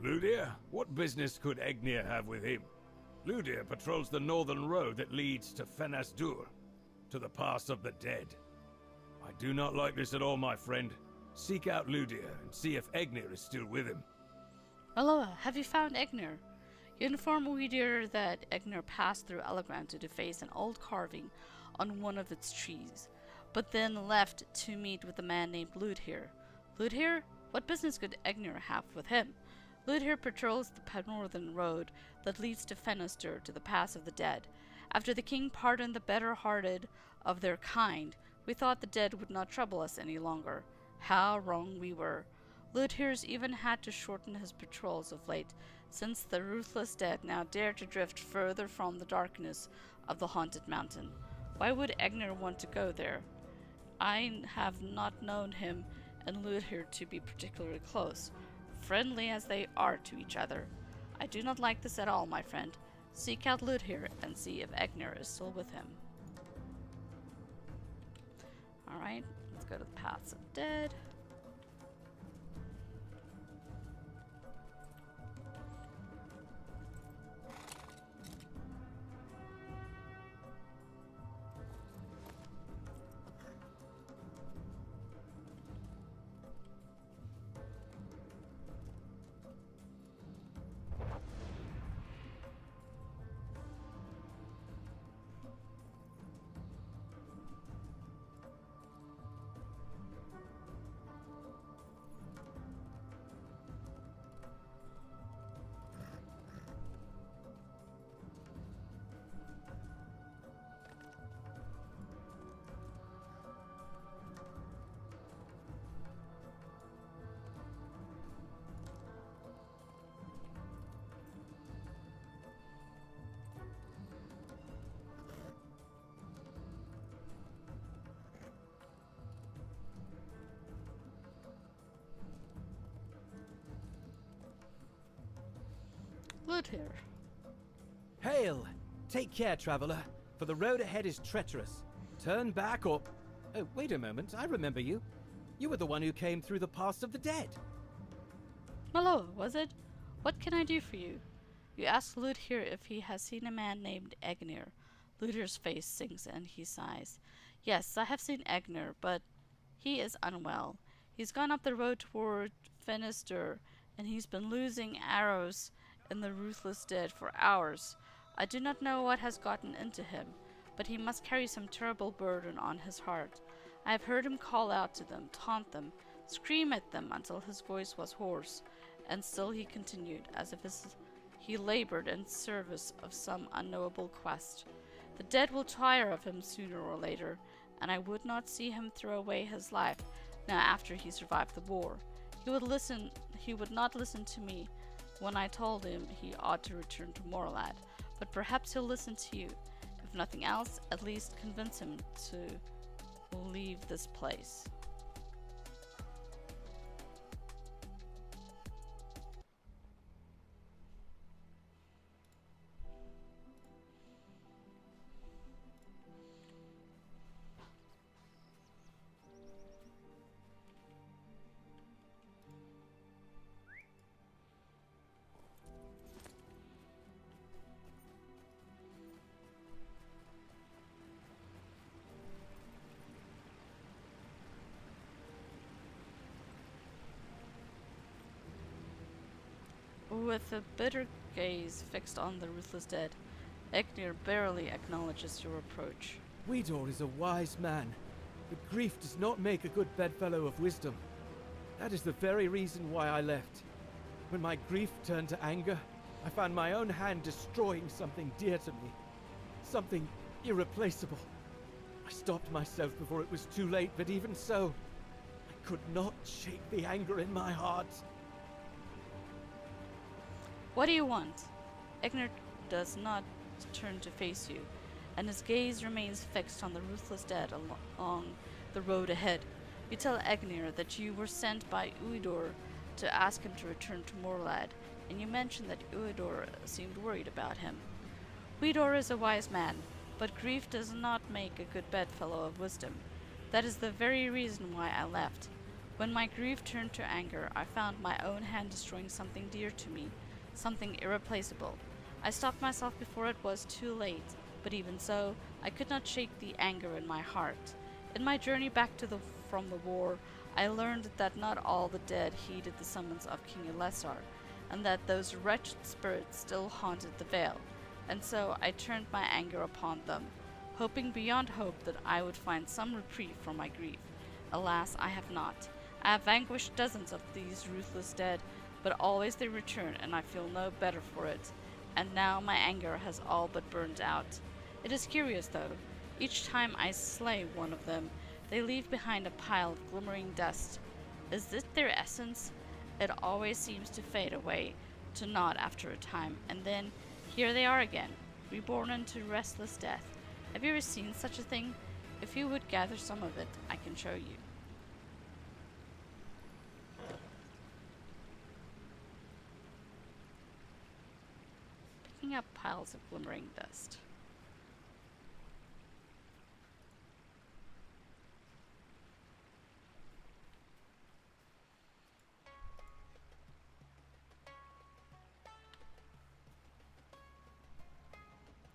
Ludir? What business could Egnir have with him? Ludir patrols the northern road that leads to Fenasdur, to the Pass of the Dead. I do not like this at all, my friend. Seek out Ludir and see if Egnir is still with him. Miloa, have you found Egnir? You inform Uydir that Egnir passed through Elegran to deface an old carving on one of its trees, but then left to meet with a man named Ludir. Ludir? What business could Egnir have with him? Ludir patrols the northern road that leads to Fenasdur to the Pass of the Dead. After the king pardoned the better-hearted of their kind, we thought the dead would not trouble us any longer. How wrong we were. Ludir's even had to shorten his patrols of late, since the ruthless dead now dare to drift further from the darkness of the haunted mountain. Why would Egnir want to go there? I have not known him and Ludir to be particularly close, friendly as they are to each other. I do not like this at all, my friend. Seek out Ludir and see if Egnir is still with him. Alright, let's go to the Paths of Dead. Ludir. Hail! Take care, traveler, for the road ahead is treacherous. Turn back or... Oh, wait a moment, I remember you. You were the one who came through the Pass of the Dead. Miloa, was it? What can I do for you? You ask Ludir if he has seen a man named Egnir. Ludir's face sinks and he sighs. Yes, I have seen Egnir, but he is unwell. He's gone up the road toward Fenasdur, and he's been losing arrows in the ruthless dead for hours. I do not know what has gotten into him. but he must carry some terrible burden on his heart. I have heard him call out to them, taunt them, scream at them until his voice was hoarse, and still he continued, as if he labored in service of some unknowable quest. The dead will tire of him sooner or later, and I would not see him throw away his life now after he survived the war. He would not listen to me when I told him he ought to return to Morlad, but perhaps he'll listen to you. If nothing else, at least convince him to leave this place. With a bitter gaze fixed on the ruthless dead, Egnir barely acknowledges your approach. Widor is a wise man, but grief does not make a good bedfellow of wisdom. That is the very reason why I left. When my grief turned to anger, I found my own hand destroying something dear to me. Something irreplaceable. I stopped myself before it was too late, but even so, I could not shake the anger in my heart. What do you want? Egnir does not turn to face you, and his gaze remains fixed on the ruthless dead along the road ahead. You tell Egnir that you were sent by Uidor to ask him to return to Morlad, and you mention that Uidor seemed worried about him. Uidor is a wise man, but grief does not make a good bedfellow of wisdom. That is the very reason why I left. When my grief turned to anger, I found my own hand destroying something dear to me, something irreplaceable. I stopped myself before it was too late, but even so, I could not shake the anger in my heart. In my journey back from the war, I learned that not all the dead heeded the summons of King Elessar, and that those wretched spirits still haunted the Vale, and so I turned my anger upon them, hoping beyond hope that I would find some reprieve from my grief. Alas, I have not. I have vanquished dozens of these ruthless dead, but always they return, and I feel no better for it. And now my anger has all but burned out. It is curious, though. Each time I slay one of them, they leave behind a pile of glimmering dust. Is this their essence? It always seems to fade away, to naught after a time, and then here they are again, reborn into restless death. Have you ever seen such a thing? If you would gather some of it, I can show you. Picking up piles of glimmering dust.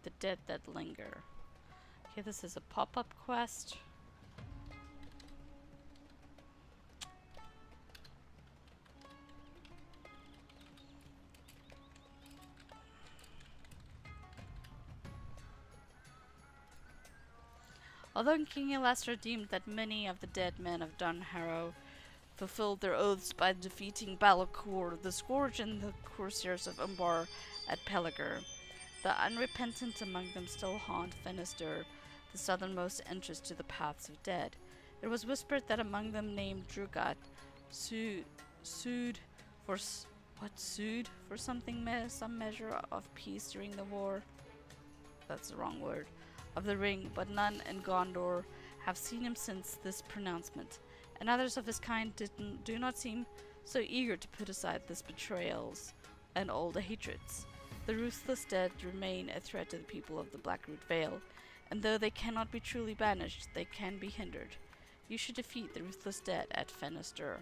The dead that linger. Okay, this is a pop-up quest. Although King Elessar deemed that many of the dead men of Dunharrow fulfilled their oaths by defeating Balakor, the Scourge, and the Corsairs of Umbar at Pelagar, the unrepentant among them still haunt Fennesdur, the southernmost entrance to the paths of dead. It was whispered that among them named Drugat sued for something, some measure of peace during the war. That's the wrong word. Of the ring, but none in Gondor have seen him since this pronouncement, and others of his kind do not seem so eager to put aside these betrayals and old hatreds. The ruthless dead remain a threat to the people of the Blackroot Vale, and though they cannot be truly banished, they can be hindered. You should defeat the ruthless dead at Fennesdur.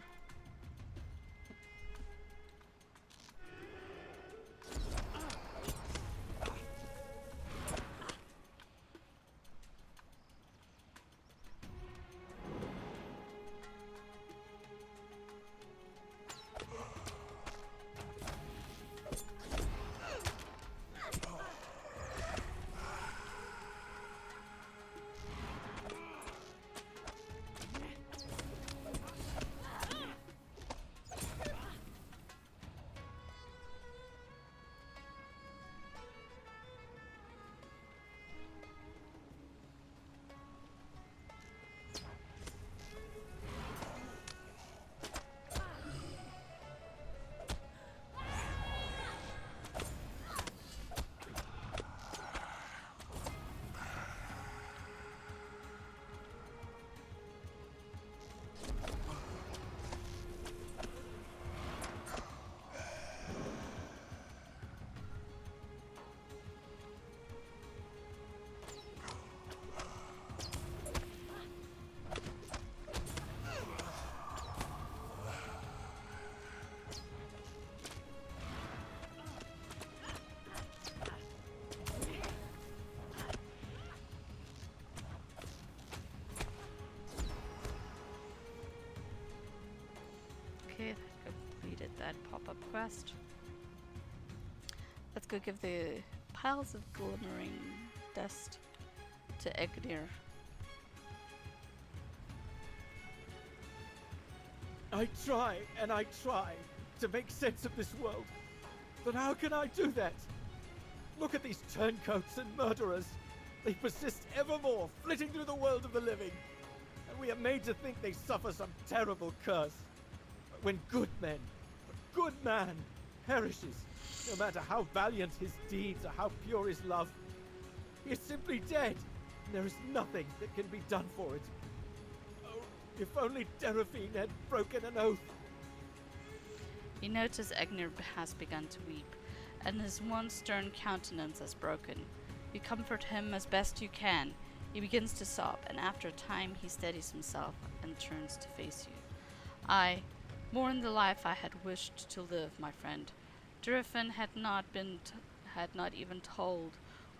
completed that pop-up quest. Let's go give the piles of glimmering dust to Egnir. I try and I try to make sense of this world, but how can I do that? Look at these turncoats and murderers. They persist evermore, flitting through the world of the living, and we are made to think they suffer some terrible curse. But when good men, a good man, perishes, no matter how valiant his deeds or how pure his love, he is simply dead, and there is nothing that can be done for it. Oh, if only Deraphine had broken an oath. You notice Egnir has begun to weep, and his once stern countenance has broken. You comfort him as best you can. He begins to sob, and after a time he steadies himself and turns to face you. I mourn the life I had wished to live, my friend. Deraphine had not even told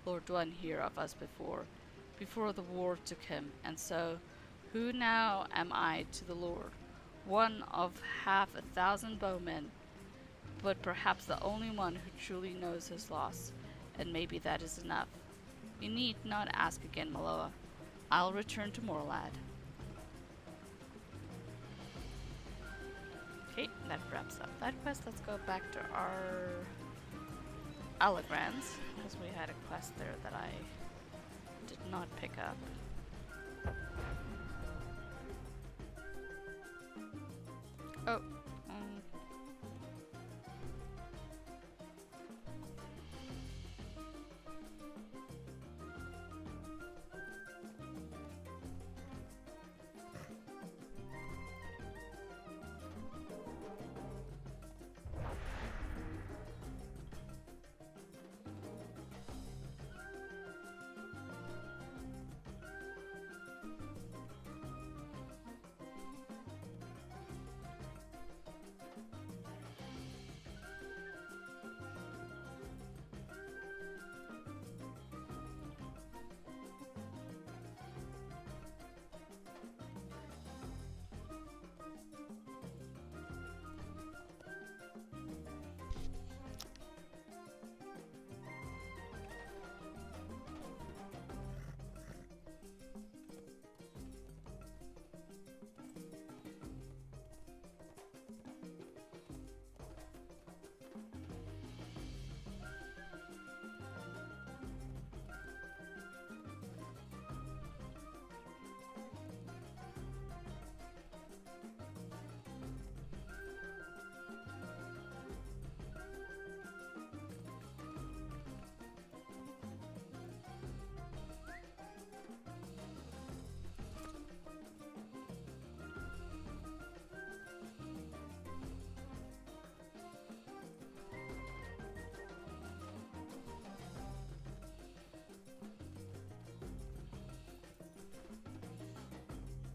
Lord Dwan here of us before the war took him, and so, who now am I to the Lord? One of 1,000 bowmen, but perhaps the only one who truly knows his loss, and maybe that is enough. You need not ask again, Miloa. I'll return to Morlad. Okay, that wraps up that quest. Let's go back to our Allegrans, because we had a quest there that I did not pick up. Oh,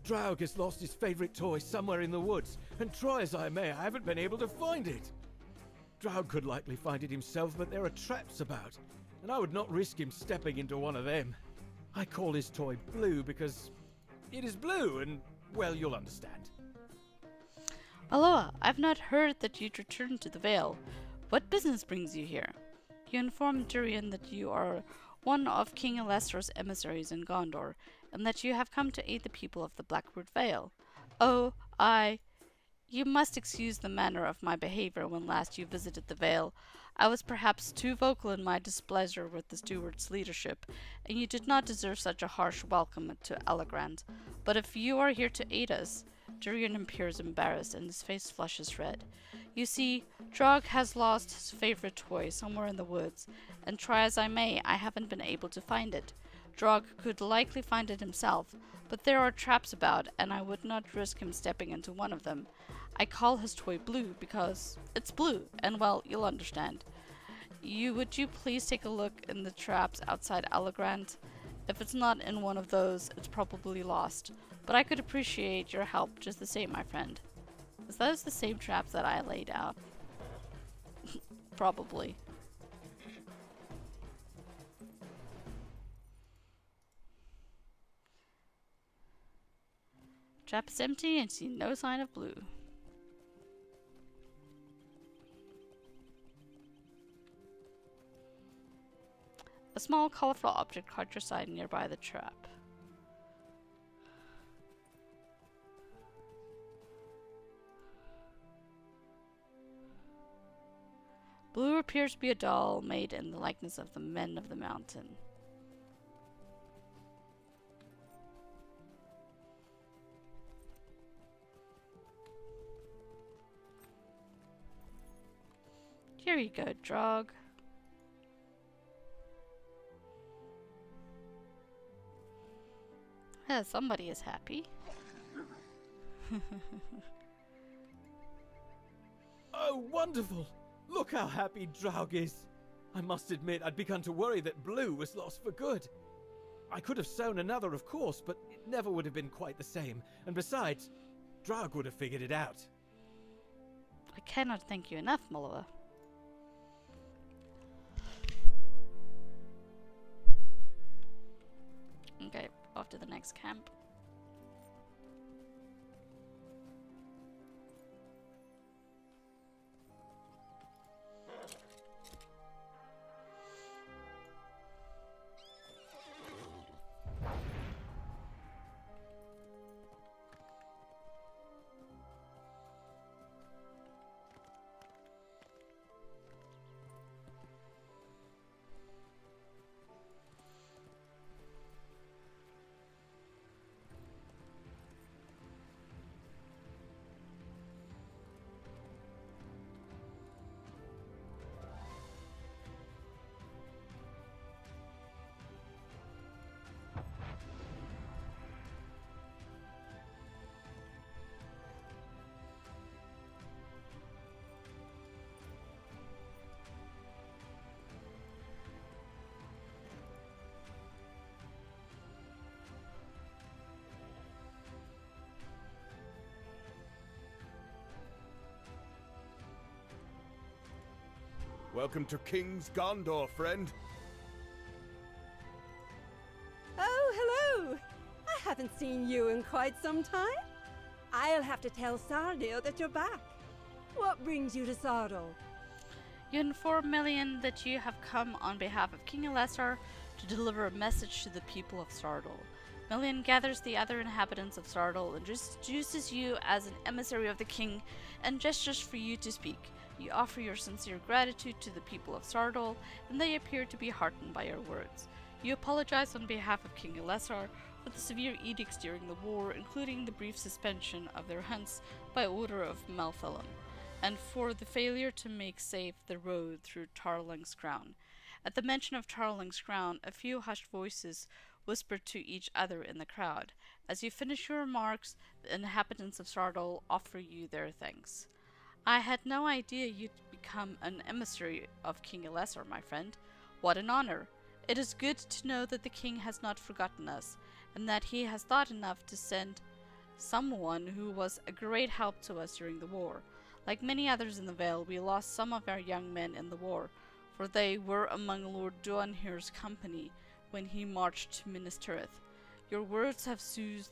Draug has lost his favorite toy somewhere in the woods, and try as I may, I haven't been able to find it. Draug could likely find it himself, but there are traps about, and I would not risk him stepping into one of them. I call his toy Blue because it is blue, and, well, you'll understand. Miloa, I've not heard that you'd returned to the Vale. What business brings you here? You informed Durian that you are one of King Alestor's emissaries in Gondor, and that you have come to aid the people of the Blackroot Vale. Oh, you must excuse the manner of my behavior when last you visited the Vale. I was perhaps too vocal in my displeasure with the steward's leadership, and you did not deserve such a harsh welcome to Allegrand. But if you are here to aid us, Durian appears embarrassed, and his face flushes red. You see, Draug has lost his favorite toy somewhere in the woods, and try as I may, I haven't been able to find it. Draug could likely find it himself, but there are traps about, and I would not risk him stepping into one of them. I call his toy Blue because it's blue, and well, you'll understand. Would you please take a look in the traps outside Allegrand? If it's not in one of those, it's probably lost. But I could appreciate your help just the same, my friend. Is those the same traps that I laid out? Probably. Trap is empty and see no sign of Blue. A small colorful object caught your sight nearby the trap. Blue appears to be a doll made in the likeness of the men of the mountain. Here you go, Drog. Yeah, somebody is happy. Oh, wonderful! Look how happy Draug is. I must admit, I'd begun to worry that Blue was lost for good. I could have sewn another, of course, but it never would have been quite the same. And besides, Draug would have figured it out. I cannot thank you enough, Miloa. Okay, off to the next camp. Welcome to King's Gondor, friend. Oh, hello! I haven't seen you in quite some time. I'll have to tell Sardil that you're back. What brings you to Sardil? You inform Melian that you have come on behalf of King Elessar to deliver a message to the people of Sardil. Melian gathers the other inhabitants of Sardil and introduces you as an emissary of the king and gestures for you to speak. You offer your sincere gratitude to the people of Sardil, and they appear to be heartened by your words. You apologize on behalf of King Elessar for the severe edicts during the war, including the brief suspension of their hunts by order of Malthalam, and for the failure to make safe the road through Tarling's Crown. At the mention of Tarling's Crown, a few hushed voices whispered to each other in the crowd. As you finish your remarks, the inhabitants of Sardil offer you their thanks. I had no idea you'd become an emissary of King Elessar, my friend. What an honor! It is good to know that the king has not forgotten us, and that he has thought enough to send someone who was a great help to us during the war. Like many others in the Vale, we lost some of our young men in the war, for they were among Lord Duanhir's company when he marched to Minas Tirith. Your words have soothed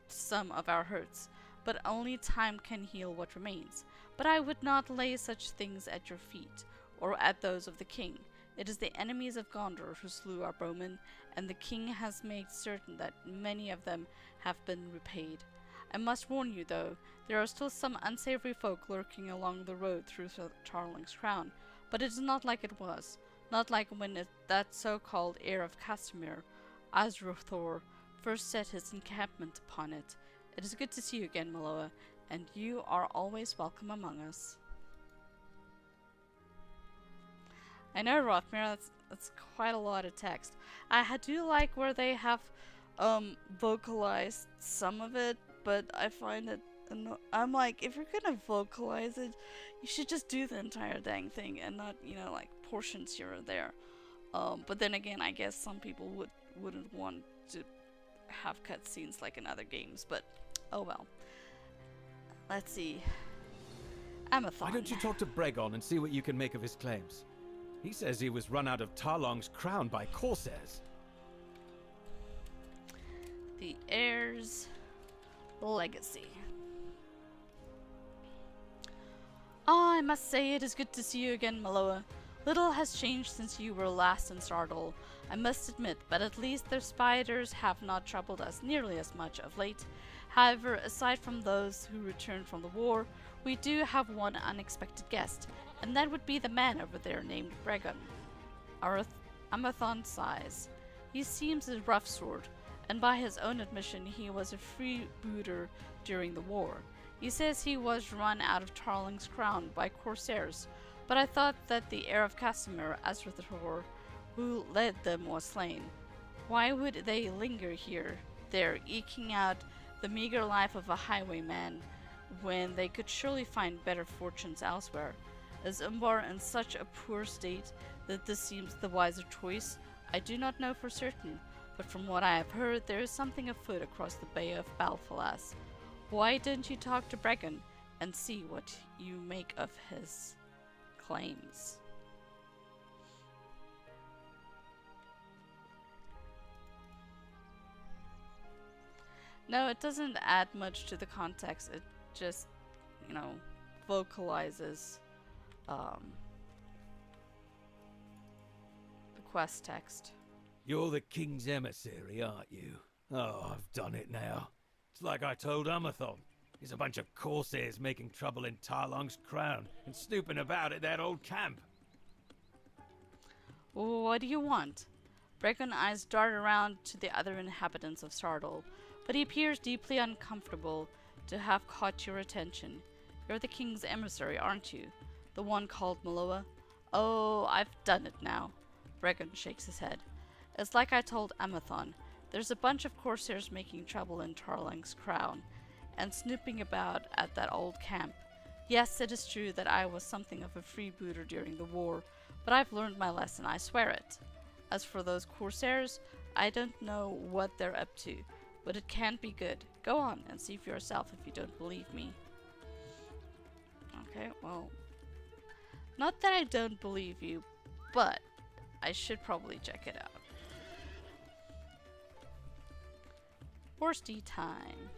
some of our hurts, but only time can heal what remains. But I would not lay such things at your feet, or at those of the king. It is the enemies of Gondor who slew our bowmen, and the king has made certain that many of them have been repaid. I must warn you, though, there are still some unsavory folk lurking along the road through Tarling's Crown, but it is not like it was, not like when that so-called heir of Castamir, Azrothor, first set his encampment upon it. It is good to see you again, Miloa, and you are always welcome among us. I know, Rothmere, that's quite a lot of text. I do like where they have vocalized some of it, but I find it, I'm like, if you're gonna vocalize it, you should just do the entire dang thing and not, like portions here or there. But then again, I guess some people wouldn't want to have cutscenes like in other games, but oh well. Let's see. Amathon. Why don't you talk to Bregon and see what you can make of his claims? He says he was run out of Tarlong's Crown by Corsairs. The heirs' legacy. I must say it is good to see you again, Miloa. Little has changed since you were last in Sardol, I must admit, but at least their spiders have not troubled us nearly as much of late. However, aside from those who returned from the war, we do have one unexpected guest, and that would be the man over there named Bregon. Amathon sighs. He seems a rough sort, and by his own admission he was a freebooter during the war. He says he was run out of Tarling's crown by Corsairs, but I thought that the heir of Casimir, Azrathor, who led them, was slain. Why would they linger here, there, eking out the meager life of a highwayman, when they could surely find better fortunes elsewhere? Is Umbar in such a poor state that this seems the wiser choice? I do not know for certain, but from what I have heard, there is something afoot across the Bay of Balfalas. Why didn't you talk to Bregon and see what you make of his claims? No, it doesn't add much to the context. It just, vocalizes the quest text. You're the king's emissary, aren't you? Oh, I've done it now. It's like I told Amathon. There's a bunch of Corsairs making trouble in Tarlong's crown and snooping about at that old camp. What do you want? Bregon's eyes dart around to the other inhabitants of Sardol, but he appears deeply uncomfortable to have caught your attention. You're the king's emissary, aren't you? The one called Miloa? Oh, I've done it now. Bregon shakes his head. It's like I told Amathon. There's a bunch of Corsairs making trouble in Tarling's crown, and snooping about at that old camp. Yes, it is true that I was something of a freebooter during the war, but I've learned my lesson, I swear it. As for those Corsairs, I don't know what they're up to, but it can't be good. Go on and see for yourself if you don't believe me. Okay, well, not that I don't believe you, but I should probably check it out. Borsty time.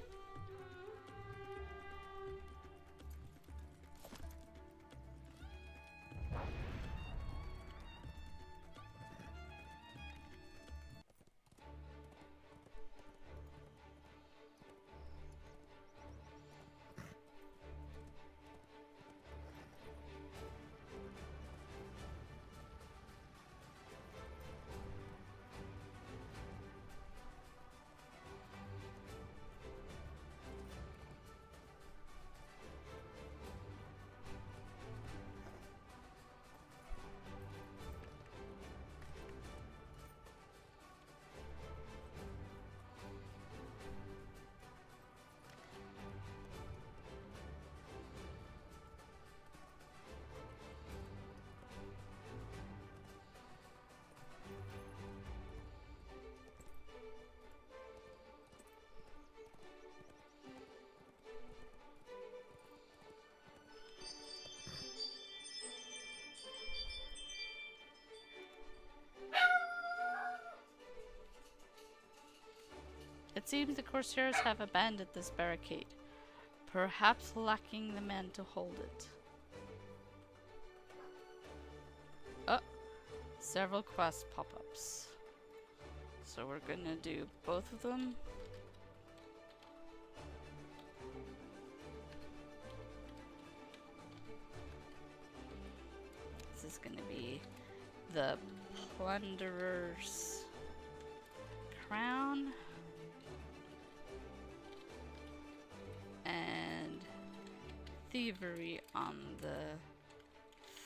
It seems the Corsairs have abandoned this barricade, perhaps lacking the men to hold it. Oh, several quest pop-ups. So we're gonna do both of them. This is gonna be the plunderer's crown. And thievery on the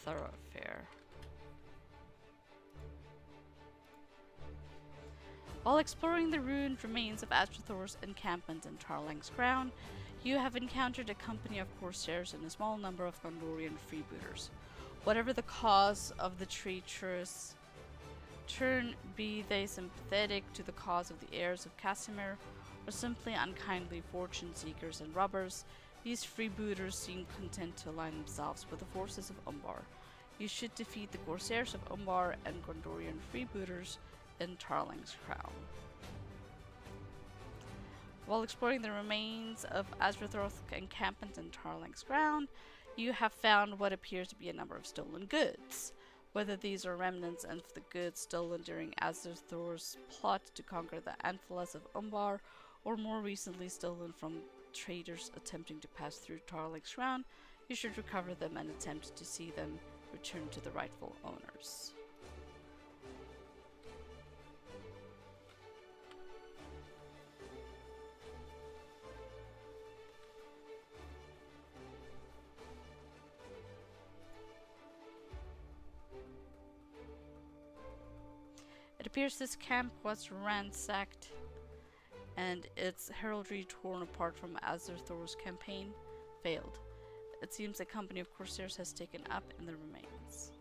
thoroughfare. While exploring the ruined remains of Azrathor's encampment in Tarling's crown, you have encountered a company of Corsairs and a small number of Gondorian freebooters. Whatever the cause of the treacherous turn, be they sympathetic to the cause of the heirs of Casimir, or simply unkindly fortune seekers and robbers, these freebooters seem content to align themselves with the forces of Umbar. You should defeat the Corsairs of Umbar and Gondorian freebooters in Tarling's crown. While exploring the remains of Azrathor's encampment in Tarling's crown, you have found what appears to be a number of stolen goods. Whether these are remnants of the goods stolen during Azerthor's plot to conquer the Anphilas of Umbar, or more recently stolen from traders attempting to pass through Tarlik's Round, you should recover them and attempt to see them return to the rightful owners. It appears this camp was ransacked and its heraldry torn apart from Azerthor's campaign failed. It seems a company of Corsairs has taken up in the remains.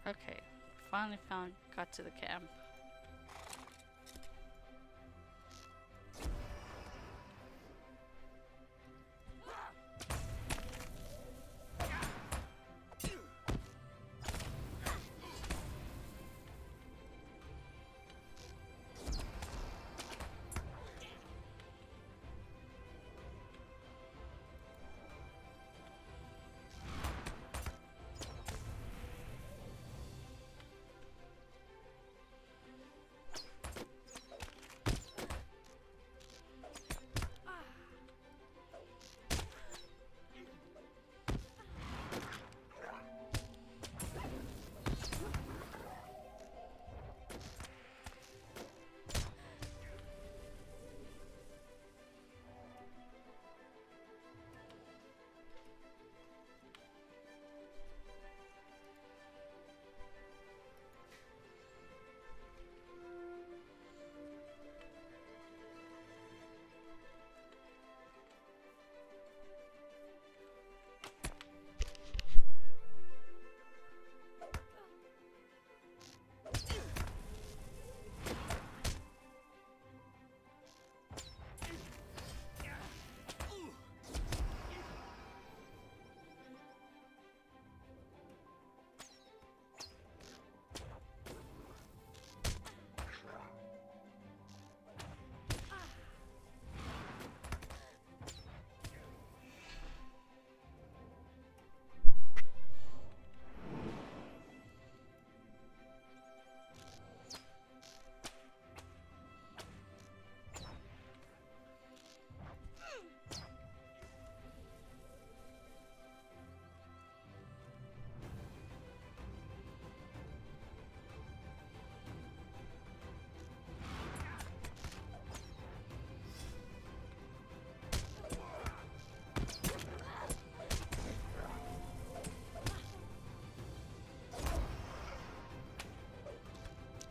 Okay, finally got to the camp.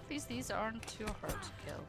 At least these aren't too hard to kill.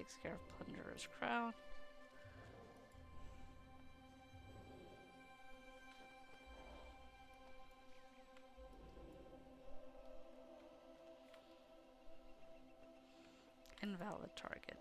takes care of plunderer's crown. Invalid target.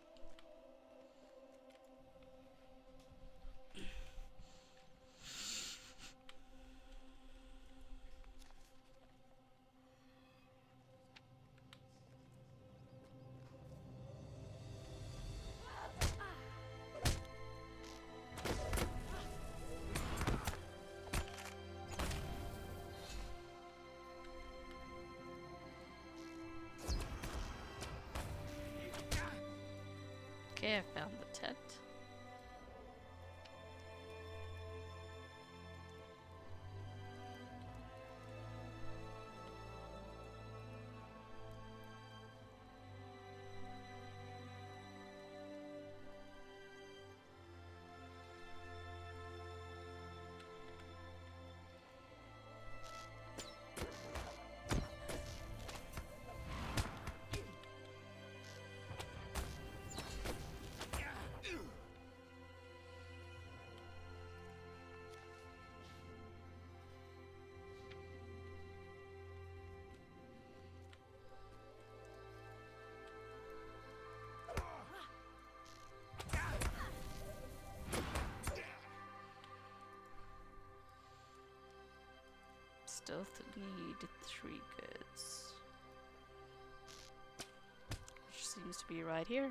Okay, I found the tent. Stealth need 3 goods. Which seems to be right here.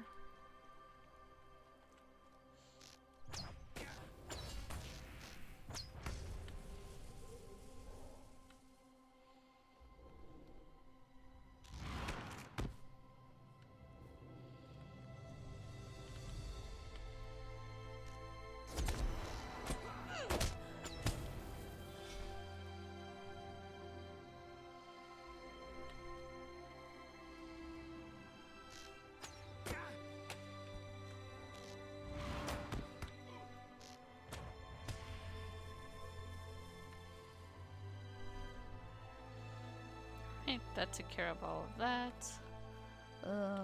Right, that took care of all of that.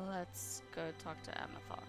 Let's go talk to Amathon.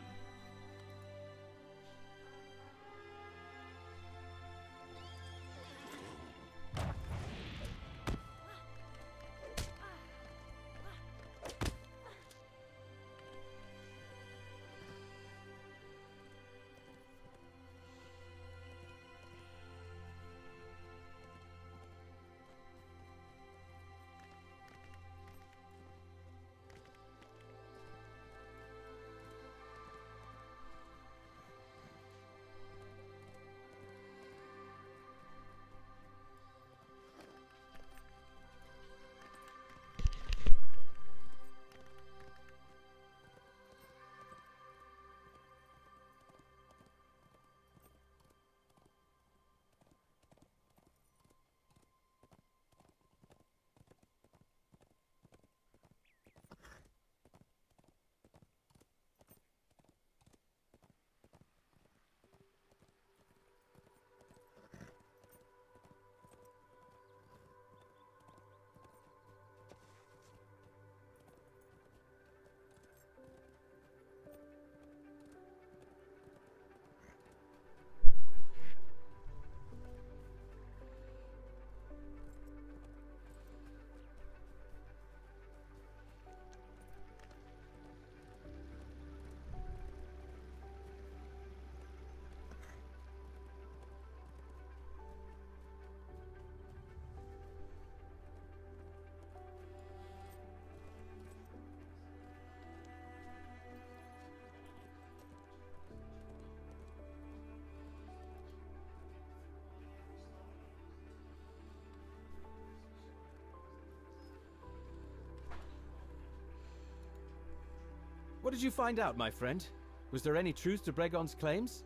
What did you find out, my friend? Was there any truth to Bregon's claims?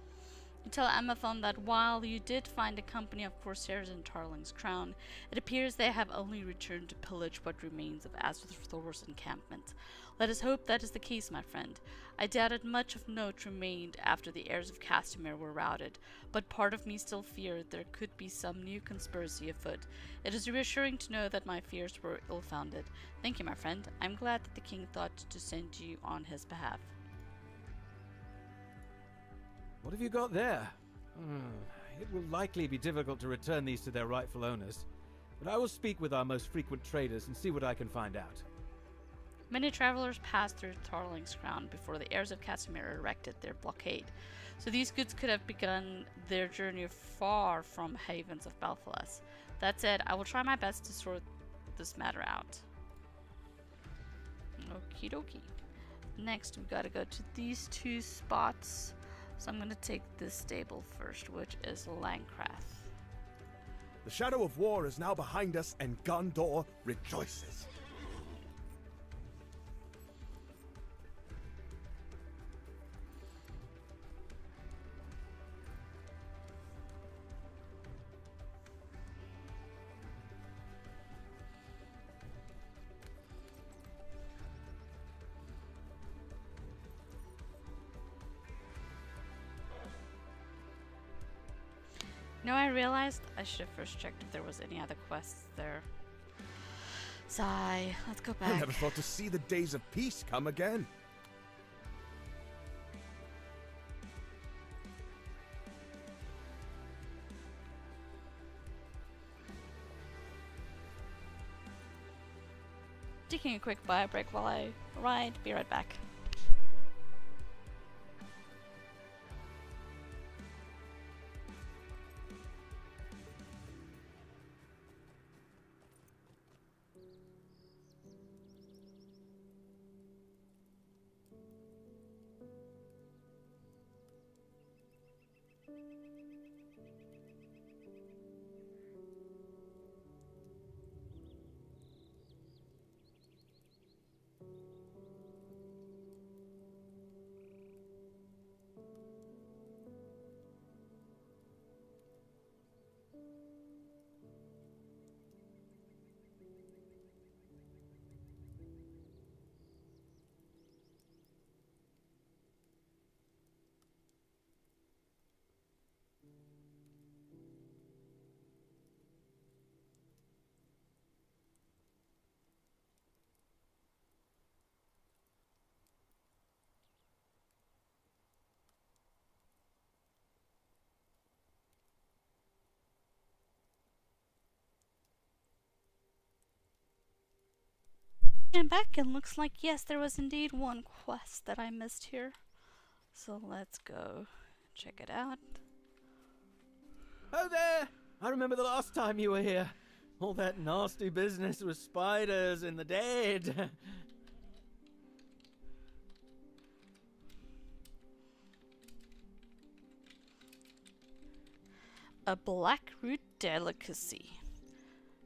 You tell Amathon that while you did find a company of Corsairs in Tarling's crown, it appears they have only returned to pillage what remains of Thor's encampment. Let us hope that is the case, my friend. I doubted much of note remained after the heirs of Castamere were routed, but part of me still feared there could be some new conspiracy afoot. It is reassuring to know that my fears were ill-founded. Thank you, my friend. I'm glad that the king thought to send you on his behalf. What have you got there? It will likely be difficult to return these to their rightful owners, but I will speak with our most frequent traders and see what I can find out. Many travelers passed through Tarling's ground before the heirs of Casimir erected their blockade, so these goods could have begun their journey far from havens of Belfalas. That said, I will try my best to sort this matter out. Okie dokie. Next, we gotta go to these two spots. So I'm gonna take this stable first, which is Lhingroth. The shadow of war is now behind us, and Gondor rejoices. You know, I realized I should have first checked if there was any other quests there. Sigh. Let's go back. I never thought to see the days of peace come again. Taking a quick bio break while I ride. Be right back. And back, and looks like, yes, there was indeed one quest that I missed here. So let's go check it out. Oh there! I remember the last time you were here. All that nasty business with spiders and the dead. A blackroot delicacy.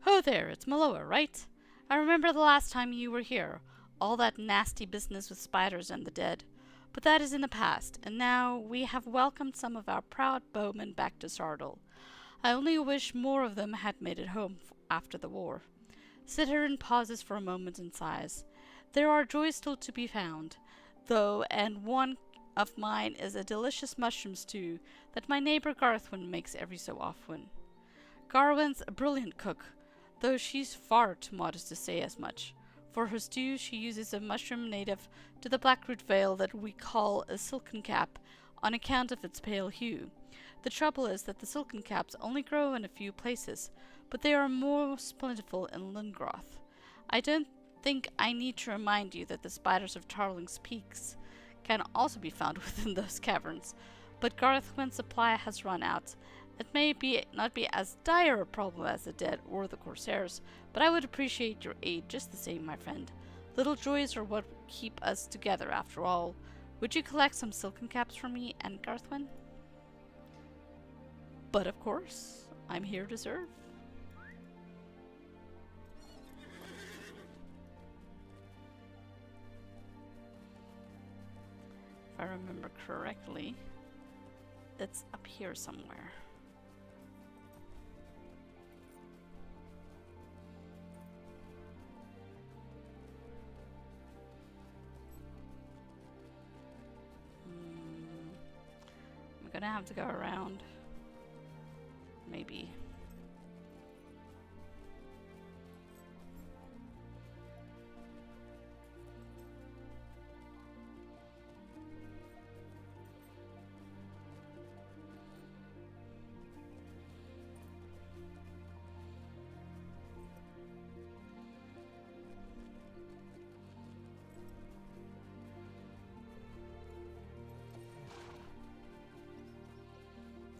Oh there, it's Miloa, right? I remember the last time you were here, all that nasty business with spiders and the dead. But that is in the past, and now we have welcomed some of our proud bowmen back to Sardal. I only wish more of them had made it home after the war. Citterin pauses for a moment and sighs. There are joys still to be found, though, and one of mine is a delicious mushroom stew that my neighbor Garthwin makes every so often. Garwin's a brilliant cook, though she's far too modest to say as much. For her stew, she uses a mushroom native to the blackroot vale that we call a silken cap, on account of its pale hue. The trouble is that the silken caps only grow in a few places, but they are most plentiful in Lhingroth. I don't think I need to remind you that the spiders of Tarling's peaks can also be found within those caverns, but Garthwin's supply has run out. It may not be as dire a problem as the dead or the Corsairs, but I would appreciate your aid just the same, my friend. Little joys are what keep us together, after all. Would you collect some silken caps for me and Garthwin? But of course, I'm here to serve. If I remember correctly, it's up here somewhere. I'm gonna have to go around. Maybe.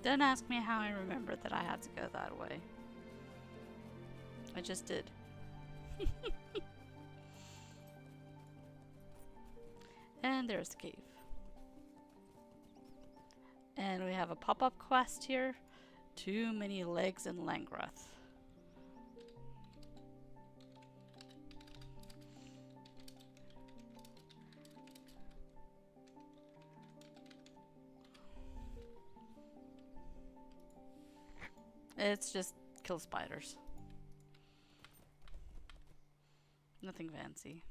Don't ask me how I remembered that I had to go that way. I just did. And there's the cave. And we have a pop-up quest here. Too many legs in Lhingroth. It's just kill spiders. Nothing fancy.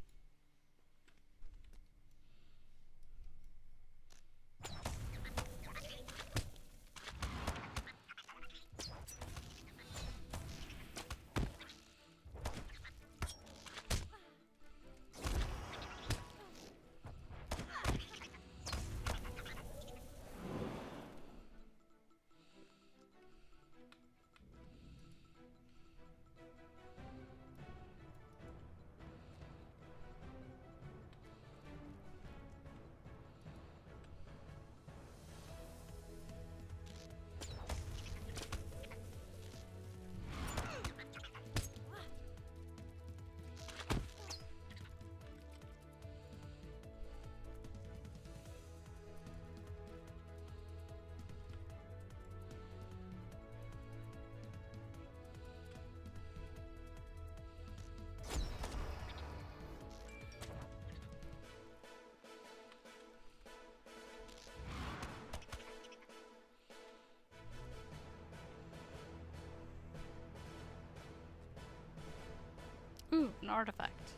Ooh, an artifact.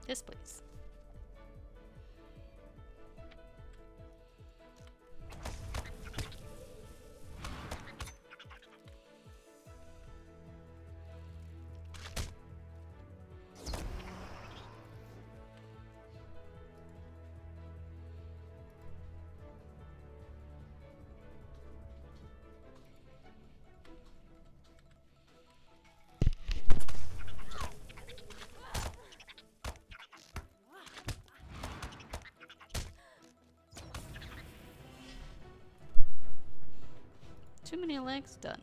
Yes, please. Too many legs done.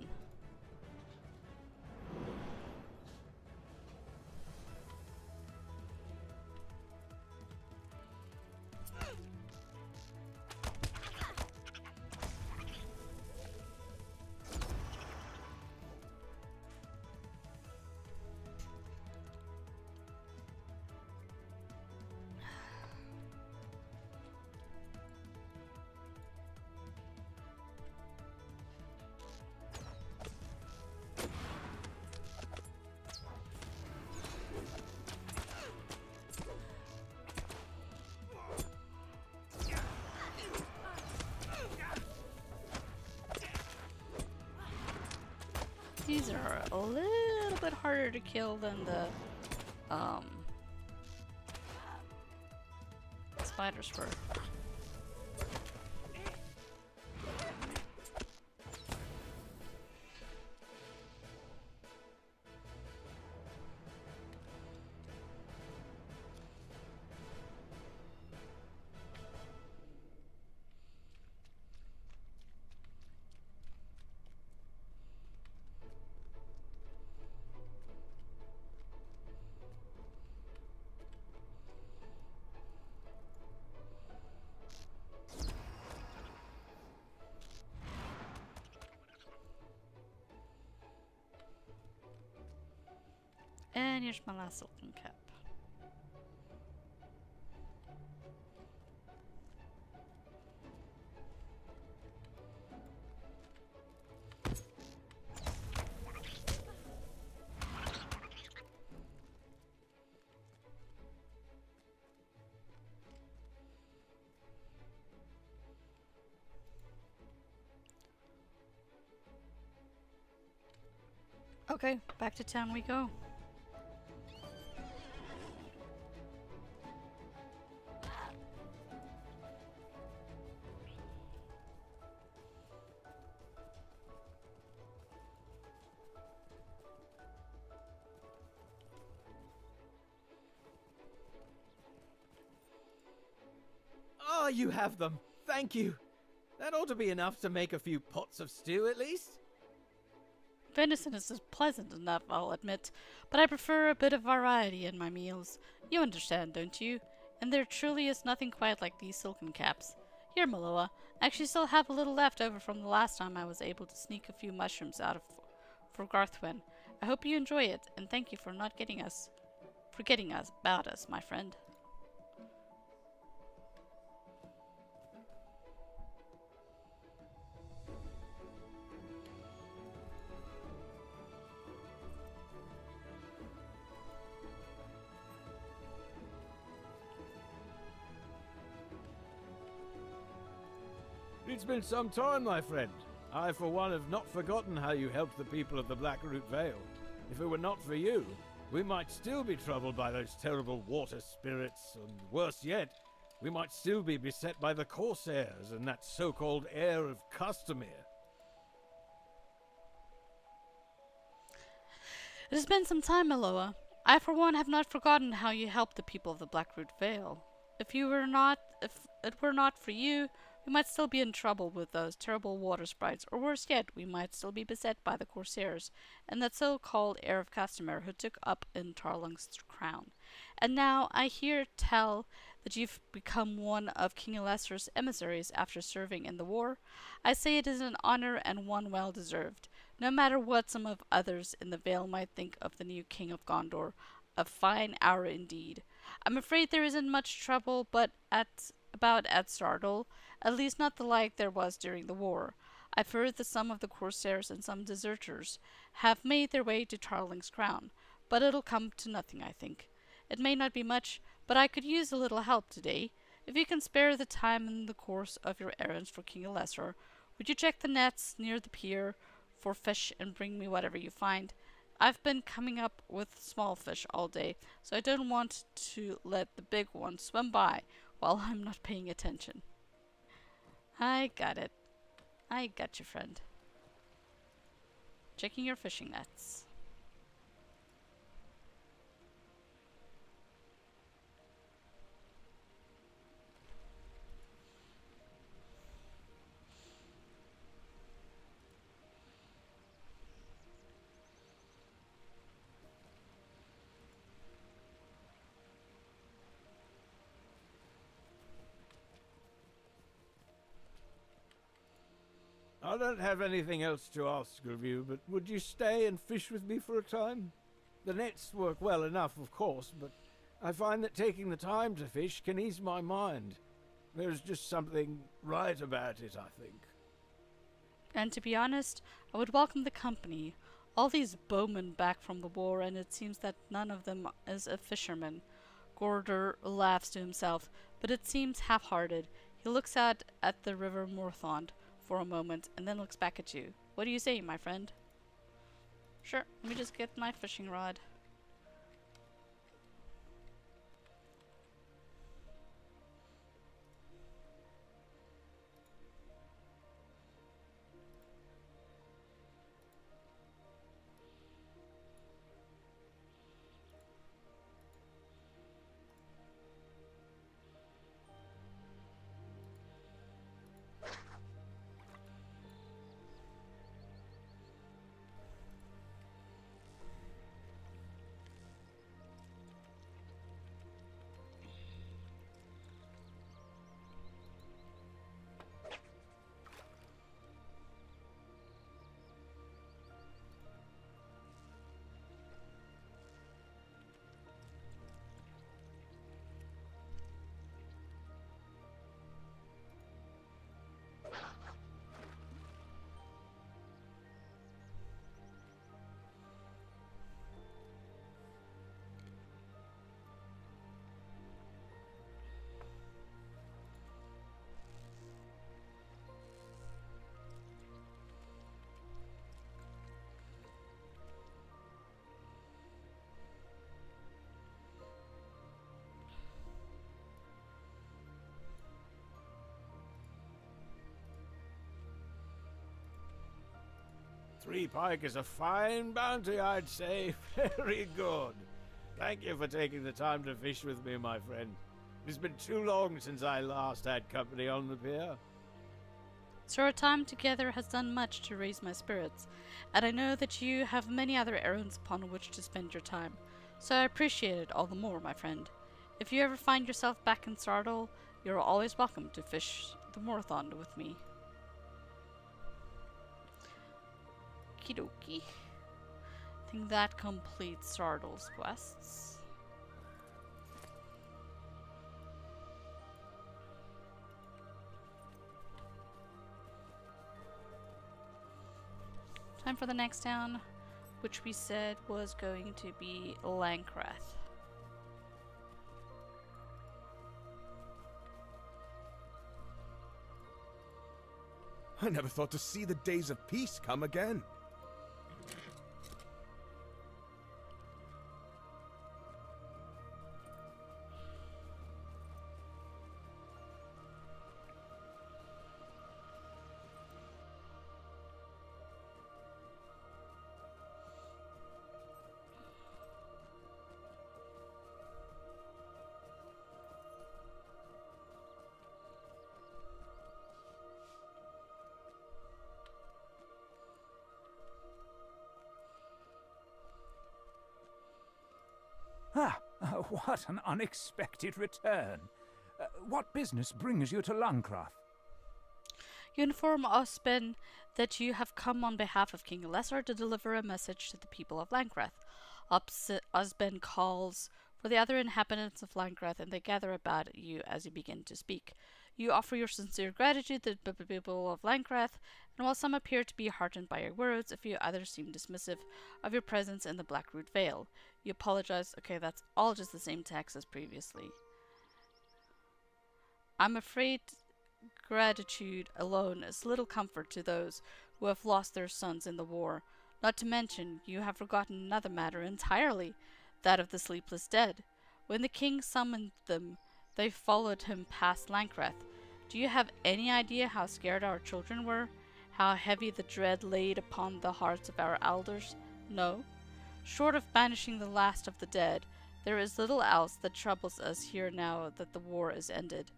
These are a little bit harder to kill than the spiders were. And here's my last silken cap. Okay, back to town we go. Oh, you have them! thank you. That ought to be enough to make a few pots of stew at least. Venison is pleasant enough, I'll admit, but I prefer a bit of variety in my meals. You understand, don't you? And there truly is nothing quite like these silken caps. Here, Miloa, I actually still have a little left over from the last time I was able to sneak a few mushrooms out of for Garthwen. I hope you enjoy it, and thank you for not forgetting us about us, my friend. It's been some time, my friend. I, for one, have not forgotten how you helped the people of the Blackroot Vale. If it were not for you, we might still be troubled by those terrible water spirits, and worse yet, we might still be beset by the Corsairs and that so-called heir of Customere. It has been some time, Miloa. I, for one, have not forgotten how you helped the people of the Blackroot Vale. If it were not for you, we might still be in trouble with those terrible water sprites, or worse yet, we might still be beset by the Corsairs, and that so-called heir of Customere who took up in Tarlung's crown. And now I hear tell that you've become one of King Alesser's emissaries after serving in the war. I say it is an honor and one well deserved. No matter what some of others in the Vale might think of the new King of Gondor, a fine hour indeed. I'm afraid there isn't much trouble about at Sardal, at least not the like there was during the war. I've heard that some of the Corsairs and some deserters have made their way to Tarling's crown, but it'll come to nothing, I think. It may not be much, but I could use a little help today. If you can spare the time in the course of your errands for King Alesser, would you check the nets near the pier for fish and bring me whatever you find? I've been coming up with small fish all day, so I don't want to let the big ones swim by while I'm not paying attention. I got it. I got you, friend. Checking your fishing nets. I don't have anything else to ask of you, but would you stay and fish with me for a time? The nets work well enough, of course, but I find that taking the time to fish can ease my mind. There's just something right about it, I think. And to be honest, I would welcome the company. All these bowmen back from the war, and it seems that none of them is a fisherman. Gordor laughs to himself, but it seems half-hearted. He looks out at the river Morthond for a moment, and then looks back at you. What do you say, my friend? Sure, let me just get my fishing rod. Three pike is a fine bounty, I'd say. Very good. Thank you for taking the time to fish with me, my friend. It's been too long since I last had company on the pier. Sir, our time together has done much to raise my spirits, and I know that you have many other errands upon which to spend your time, so I appreciate it all the more, my friend. If you ever find yourself back in Sardol, you are always welcome to fish the morthond with me. Okie-dokie. I think that completes Sardol's quests. Time for the next town, which we said was going to be Lhingroth. I never thought to see the days of peace come again. What an unexpected return. What business brings you to Lhingroth? You inform Osben that you have come on behalf of King Lesser to deliver a message to the people of Lhingroth. Osben calls for the other inhabitants of Lhingroth, and they gather about you as you begin to speak. You offer your sincere gratitude to the people of Lhingroth, and while some appear to be heartened by your words, a few others seem dismissive of your presence in the blackroot vale. You apologize. Okay, that's all just the same text as previously. I'm afraid gratitude alone is little comfort to those who have lost their sons in the war. Not to mention, you have forgotten another matter entirely, that of the sleepless dead. When the king summoned them, they followed him past Lhingroth. Do you have any idea how scared our children were? How heavy the dread laid upon the hearts of our elders? No. Short of banishing the last of the dead, there is little else that troubles us here now that the war is ended.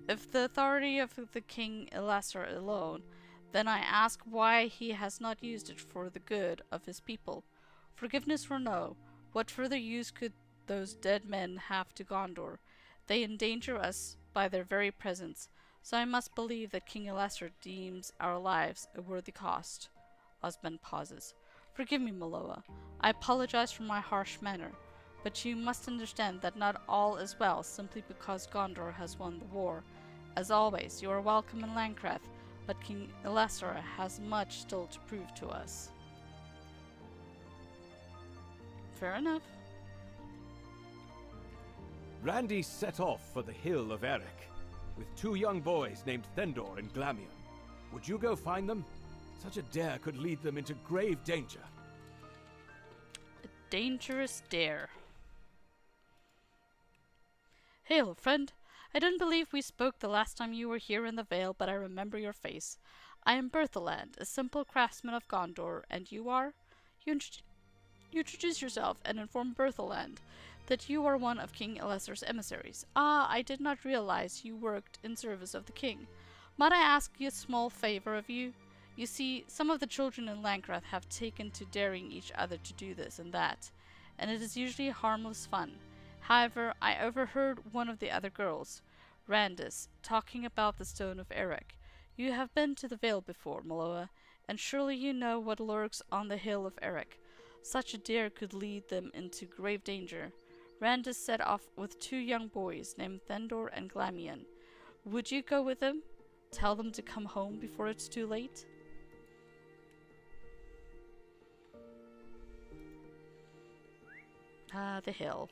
If the authority of the King Lesser alone, then I ask why he has not used it for the good of his people. Forgiveness or no, what further use could those dead men have to Gondor? They endanger us by their very presence, so I must believe that King Lesser deems our lives a worthy cost. Osmond pauses. Forgive me, Miloa. I apologize for my harsh manner, but you must understand that not all is well simply because Gondor has won the war. As always, you are welcome in Lhingroth, but King Lesser has much still to prove to us. Fair enough. Randy set off for the hill of Eric, with 2 young boys named Thendor and Glamion. Would you go find them? Such a dare could lead them into grave danger. A dangerous dare. Hail, friend. I don't believe we spoke the last time you were here in the Vale, but I remember your face. I am Berthaland, a simple craftsman of Gondor, and you are? You introduce yourself and inform Berthaland that you are one of King Lesser's emissaries. Ah, I did not realize you worked in service of the king. Might I ask a small favor of you? You see, some of the children in Lhingroth have taken to daring each other to do this and that, and it is usually harmless fun. However, I overheard one of the other girls, Randis, talking about the Stone of Eric. You have been to the Vale before, Miloa, and surely you know what lurks on the hill of Eric. Such a dare could lead them into grave danger. Randis set off with 2 young boys named Thendor and Glamion. Would you go with them? Tell them to come home before it's too late? Ah, the hill.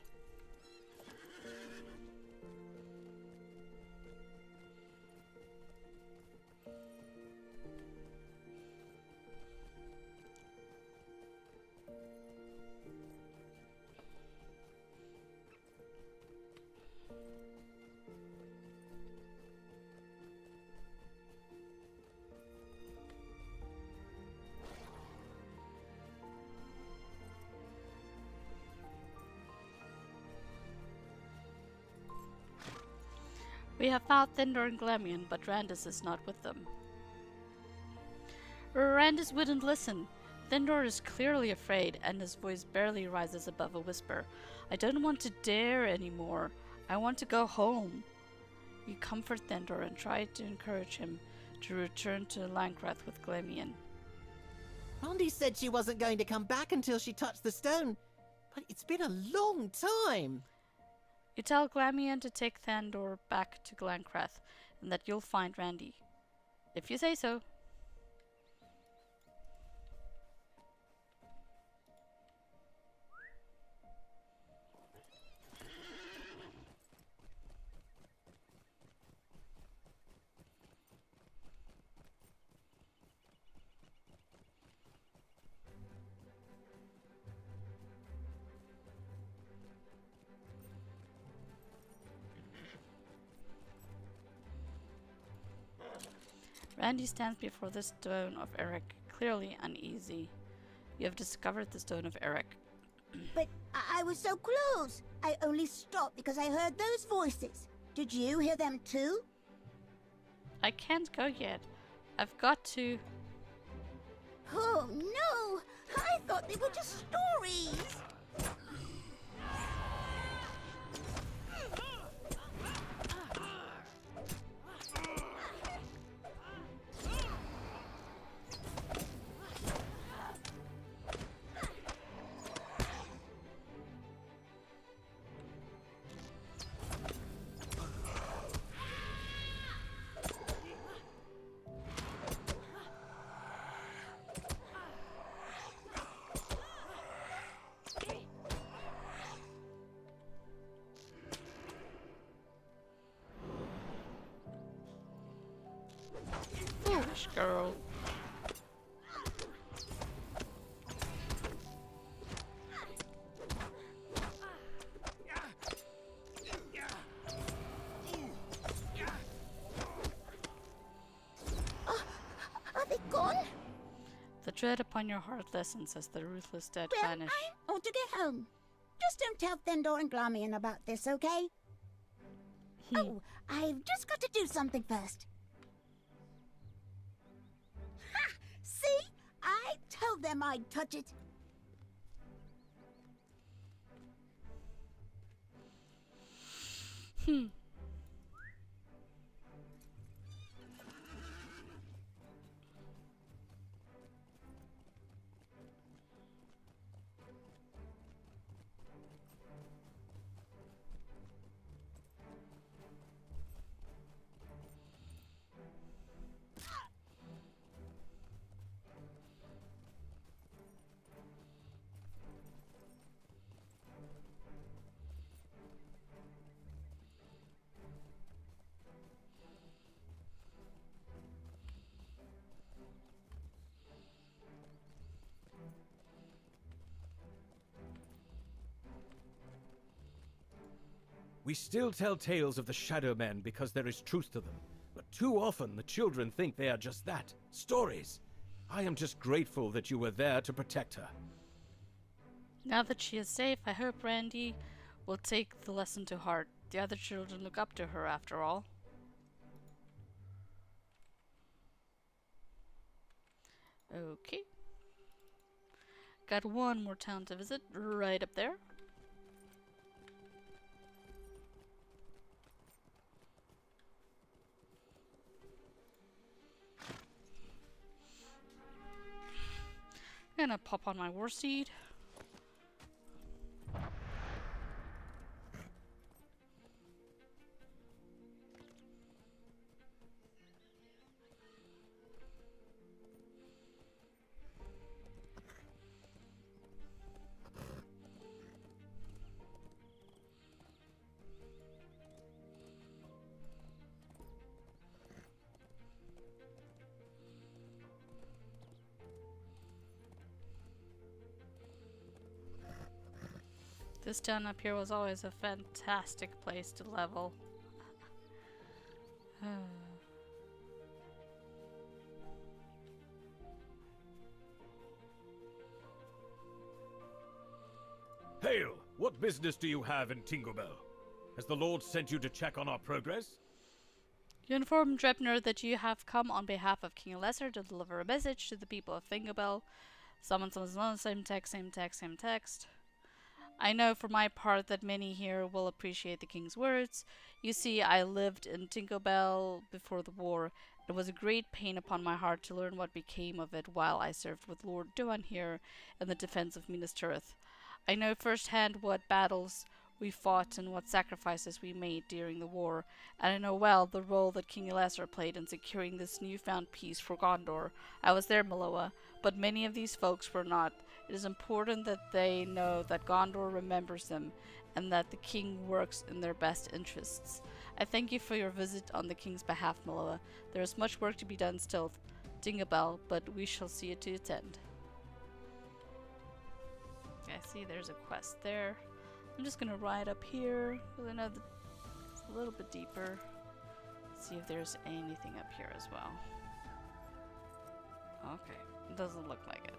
We have found Thindor and Glamion, but Randus is not with them. Randus wouldn't listen. Thindor is clearly afraid, and his voice barely rises above a whisper. I don't want to dare anymore. I want to go home. You comfort Thindor and try to encourage him to return to Lhingroth with Glamion. Rondi said she wasn't going to come back until she touched the stone, but it's been a long time. You tell Glamion to take Thandor back to Glencrath, and that you'll find Randy. If you say so. Randy stands before the stone of Eric, clearly uneasy. You have discovered the stone of Eric. But I was so close. I only stopped because I heard those voices. Did you hear them too? I can't go yet. I've got to... Oh no! I thought they were just stories! Foolish girl. Are they gone? The dread upon your heart lessens as the ruthless dead Well, vanish. I ought to get home. Just don't tell Thindor and Glamion about this, okay? Oh, I've just got to do something first. Ha! See? I told them I'd touch it. We still tell tales of the Shadow Men because there is truth to them. But too often the children think they are just that, stories. I am just grateful that you were there to protect her. Now that she is safe, I hope Randy will take the lesson to heart. The other children look up to her after all. Okay. Got one more town to visit, right up there. Gonna pop on my war steed. This town up here was always a fantastic place to level. Hail! What business do you have in Tingobel? Has the Lord sent you to check on our progress? You inform Drebner that you have come on behalf of King Lesser to deliver a message to the people of Tingobel. Someone, same text. I know for my part that many here will appreciate the king's words. You see, I lived in Tingobel before the war. It was a great pain upon my heart to learn what became of it while I served with Lord Duan here in the defense of Minas Tirith. I know firsthand what battles we fought and what sacrifices we made during the war, and I know well the role that King Elessar played in securing this newfound peace for Gondor. I was there, Miloa, but many of these folks were not. It is important that they know that Gondor remembers them, and that the king works in their best interests. I thank you for your visit on the king's behalf, Miloa. There is much work to be done still, Tingobel, but we shall see it to its end. I see there's a quest there. I'm just gonna ride up here, because I know that it's a little bit deeper. See if there's anything up here as well. Okay, it doesn't look like it.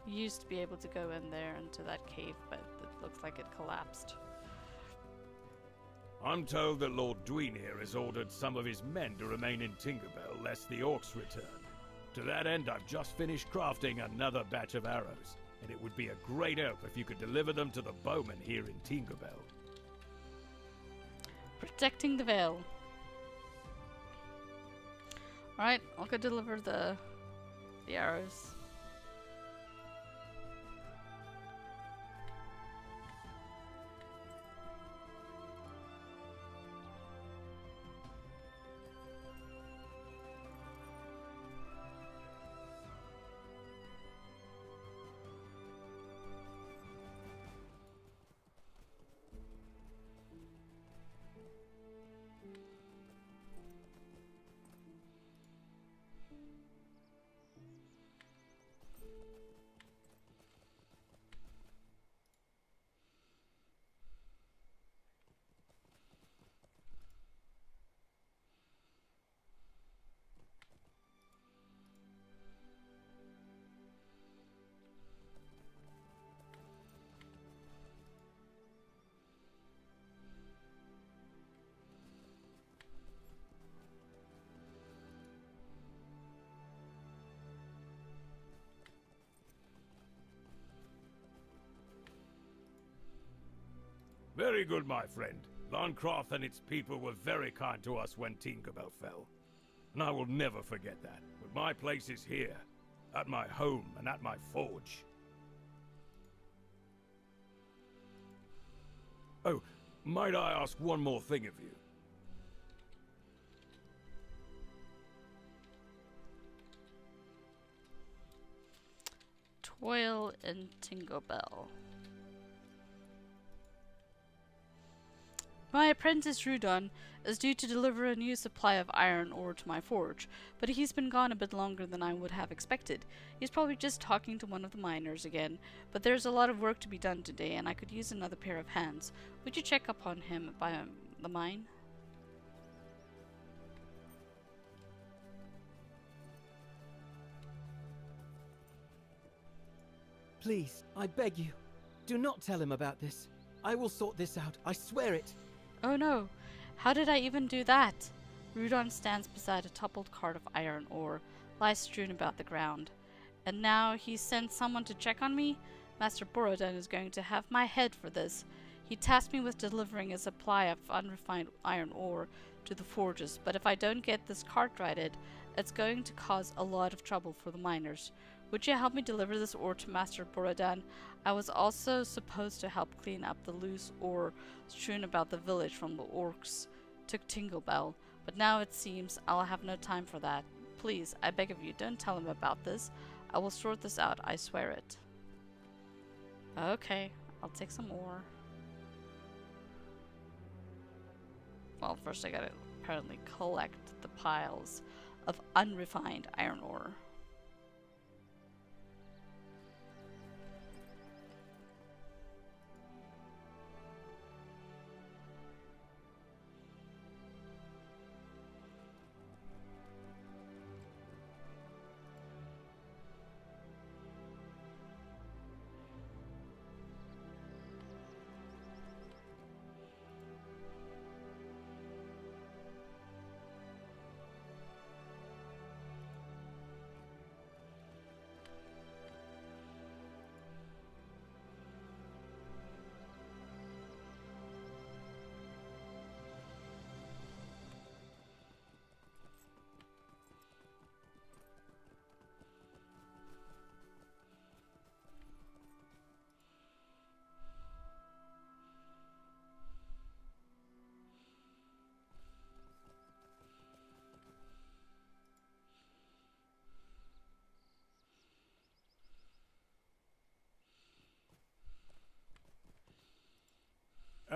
You used to be able to go in there into that cave, but it looks like it collapsed. I'm told that Lord Dwynir has ordered some of his men to remain in Tingobel lest the orcs return. To that end, I've just finished crafting another batch of arrows, and it would be a great help if you could deliver them to the bowman here in Tingobel. Protecting the vale. Alright, I'll go deliver the arrows. Very good, my friend. Lhingroth and its people were very kind to us when Tingobel fell. And I will never forget that. But my place is here, at my home and at my forge. Oh, might I ask one more thing of you? Toil in Tingobel. My apprentice Rudon is due to deliver a new supply of iron ore to my forge, but he's been gone a bit longer than I would have expected. He's probably just talking to one of the miners again, but there's a lot of work to be done today and I could use another pair of hands. Would you check up on him by the mine? Please, I beg you, do not tell him about this. I will sort this out, I swear it. Oh no, how did I even do that? Rudon stands beside a toppled cart of iron ore, lies strewn about the ground. And now he sent someone to check on me? Master Borodon is going to have my head for this. He tasked me with delivering a supply of unrefined iron ore to the forges, but if I don't get this cart righted, it's going to cause a lot of trouble for the miners. Would you help me deliver this ore to Master Borodon? I was also supposed to help clean up the loose ore strewn about the village from the orcs took Tingobel, but now it seems I'll have no time for that. Please, I beg of you, don't tell him about this. I will sort this out, I swear it. Okay, I'll take some ore. Well, first I gotta apparently collect the piles of unrefined iron ore.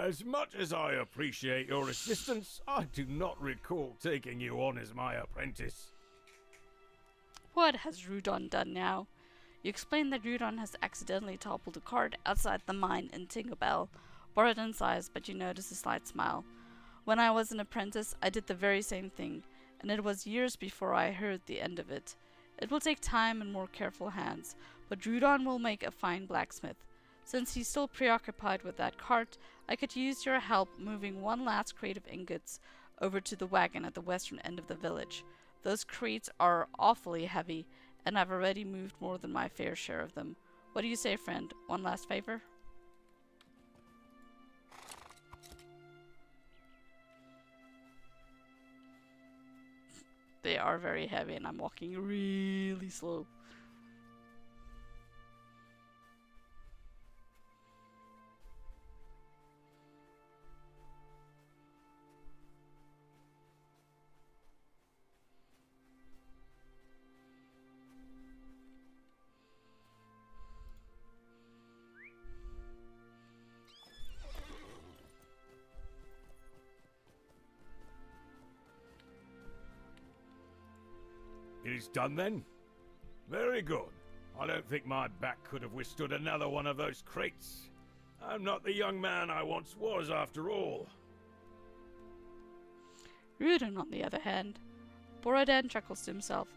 As much as I appreciate your assistance, I do not recall taking you on as my apprentice. What has Rudon done now? You explain that Rudon has accidentally toppled a cart outside the mine in Tingobel, borrowed in size, but you notice a slight smile. When I was an apprentice, I did the very same thing, and it was years before I heard the end of it. It will take time and more careful hands, but Rudon will make a fine blacksmith. Since he's still preoccupied with that cart, I could use your help moving one last crate of ingots over to the wagon at the western end of the village. Those crates are awfully heavy, and I've already moved more than my fair share of them. What do you say, friend? One last favor? They are very heavy, and I'm walking really slow. It is done then? Very good. I don't think my back could have withstood another one of those crates. I'm not the young man I once was, after all. Rudon, on the other hand, Borodan chuckles to himself.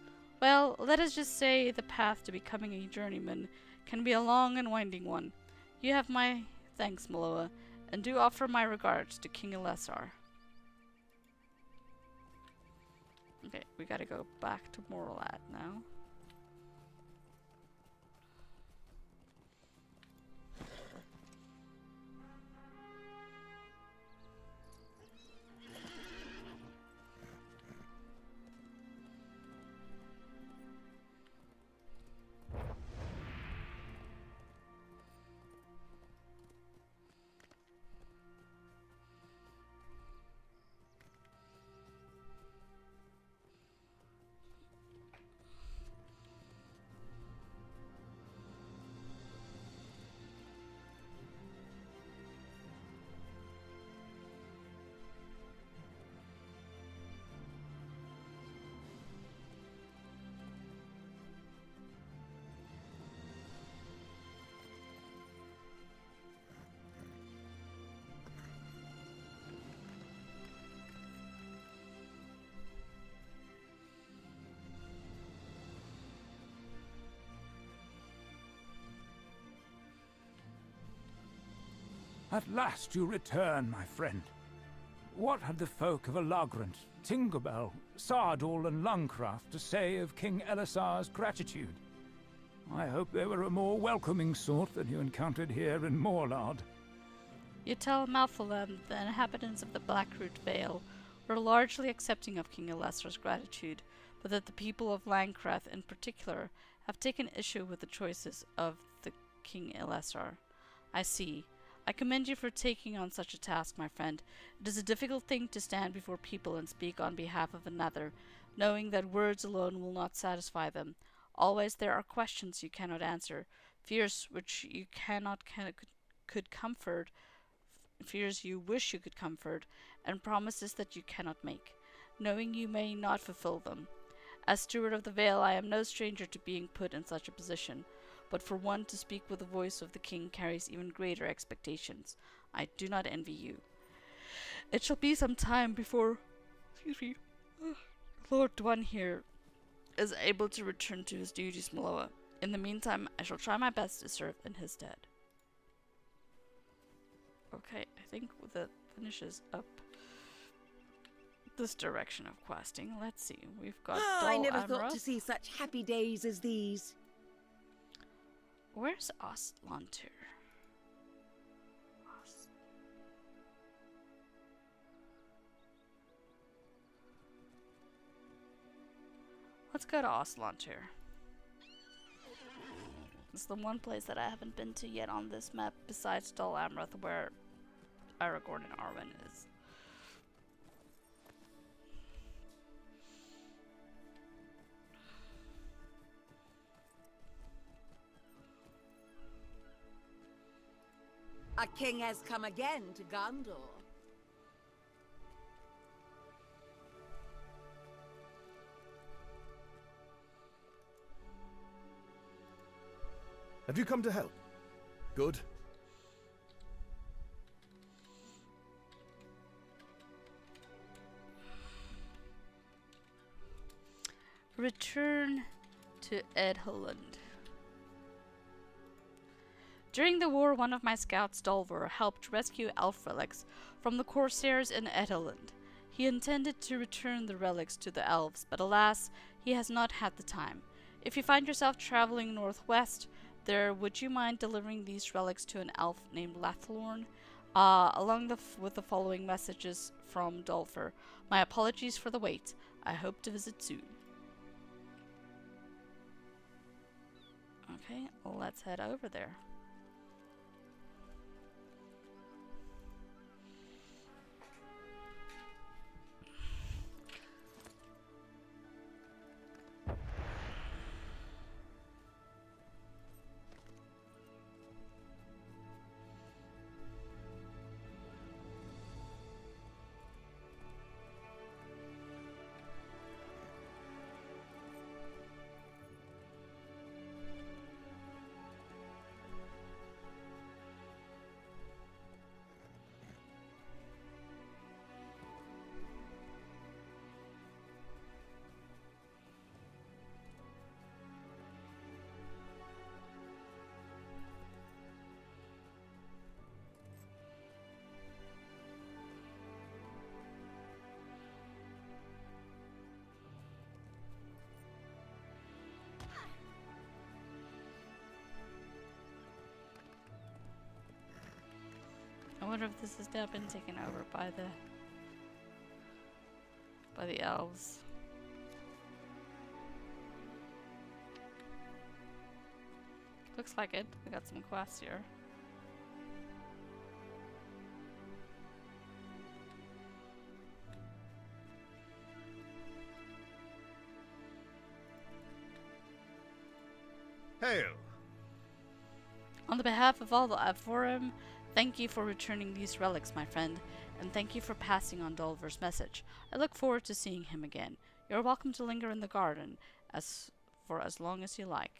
Well, let us just say the path to becoming a journeyman can be a long and winding one. You have my thanks, Miloa, and do offer my regards to King Elessar. Okay, we gotta go back to Morlad now. At last you return, my friend. What had the folk of Elagrant, Tingobel, Sardul, and Lhingroth to say of King Elessar's gratitude? I hope they were a more welcoming sort than you encountered here in Morlad. You tell Malthalam the inhabitants of the Blackroot Vale were largely accepting of King Elessar's gratitude, but that the people of Lhingroth in particular have taken issue with the choices of the King Elessar. I see. I commend you for taking on such a task, my friend. It is a difficult thing to stand before people and speak on behalf of another, knowing that words alone will not satisfy them. Always there are questions you cannot answer, fears which you could comfort, fears you wish you could comfort, and promises that you cannot make, knowing you may not fulfill them. As steward of the Vale, I am no stranger to being put in such a position. But for one to speak with the voice of the king carries even greater expectations. I do not envy you. It shall be some time before Lord Dwan here is able to return to his duties, Miloa. In the meantime, I shall try my best to serve in his stead. Okay, I think that finishes up this direction of questing. Let's see, we've got I never Amroth. thought to see such happy days as these. Where's Ostlantur? Let's go to Ostlantur. It's the one place that I haven't been to yet on this map besides Dol Amroth, where Aragorn and Arwen is. A king has come again to Gondor. Have you come to help? Good. Return to Edhellond. During the war, one of my scouts, Dolver, helped rescue elf relics from the Corsairs in Edhellond. He intended to return the relics to the elves, but alas, he has not had the time. If you find yourself traveling northwest there, would you mind delivering these relics to an elf named Lathlorn, along with the following messages from Dolfer. My apologies for the wait. I hope to visit soon. Okay, let's head over there. I wonder if this has now been taken over by the elves. Looks like it. We got some quests here. Hail! On the behalf of all the Avorim, thank you for returning these relics, my friend, and thank you for passing on Dolver's message. I look forward to seeing him again. You're welcome to linger in the garden for as long as you like.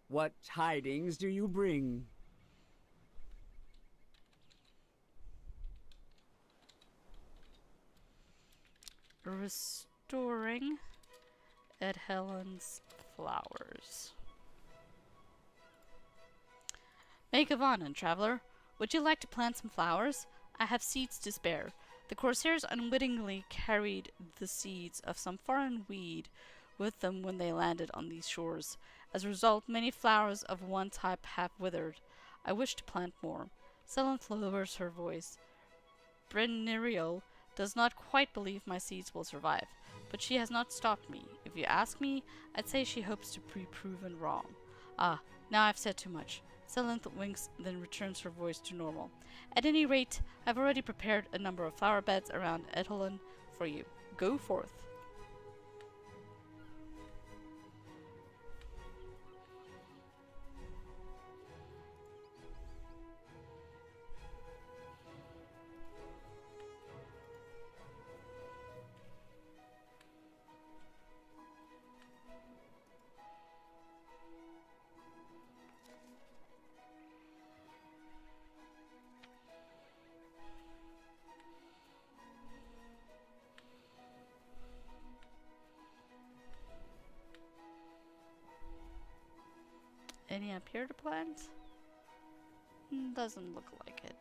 What tidings do you bring? Restoring Edhellond's flowers. Make of on, traveler. Would you like to plant some flowers? I have seeds to spare. The Corsairs unwittingly carried the seeds of some foreign weed with them when they landed on these shores. As a result, many flowers of one type have withered. I wish to plant more. Selenth lowers her voice. Brenniriel does not quite believe my seeds will survive, but she has not stopped me. If you ask me, I'd say she hopes to be proven wrong. Ah, now I've said too much. Selenth winks, then returns her voice to normal. At any rate, I've already prepared a number of flower beds around Edhellond for you. Go forth. Any up here to plant? Doesn't look like it.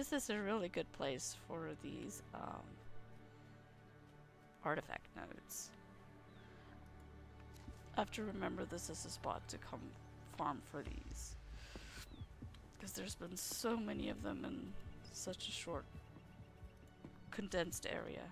this is a really good place for these artifact nodes. I have to remember this is a spot to come farm for these, because there's been so many of them in such a short, condensed area.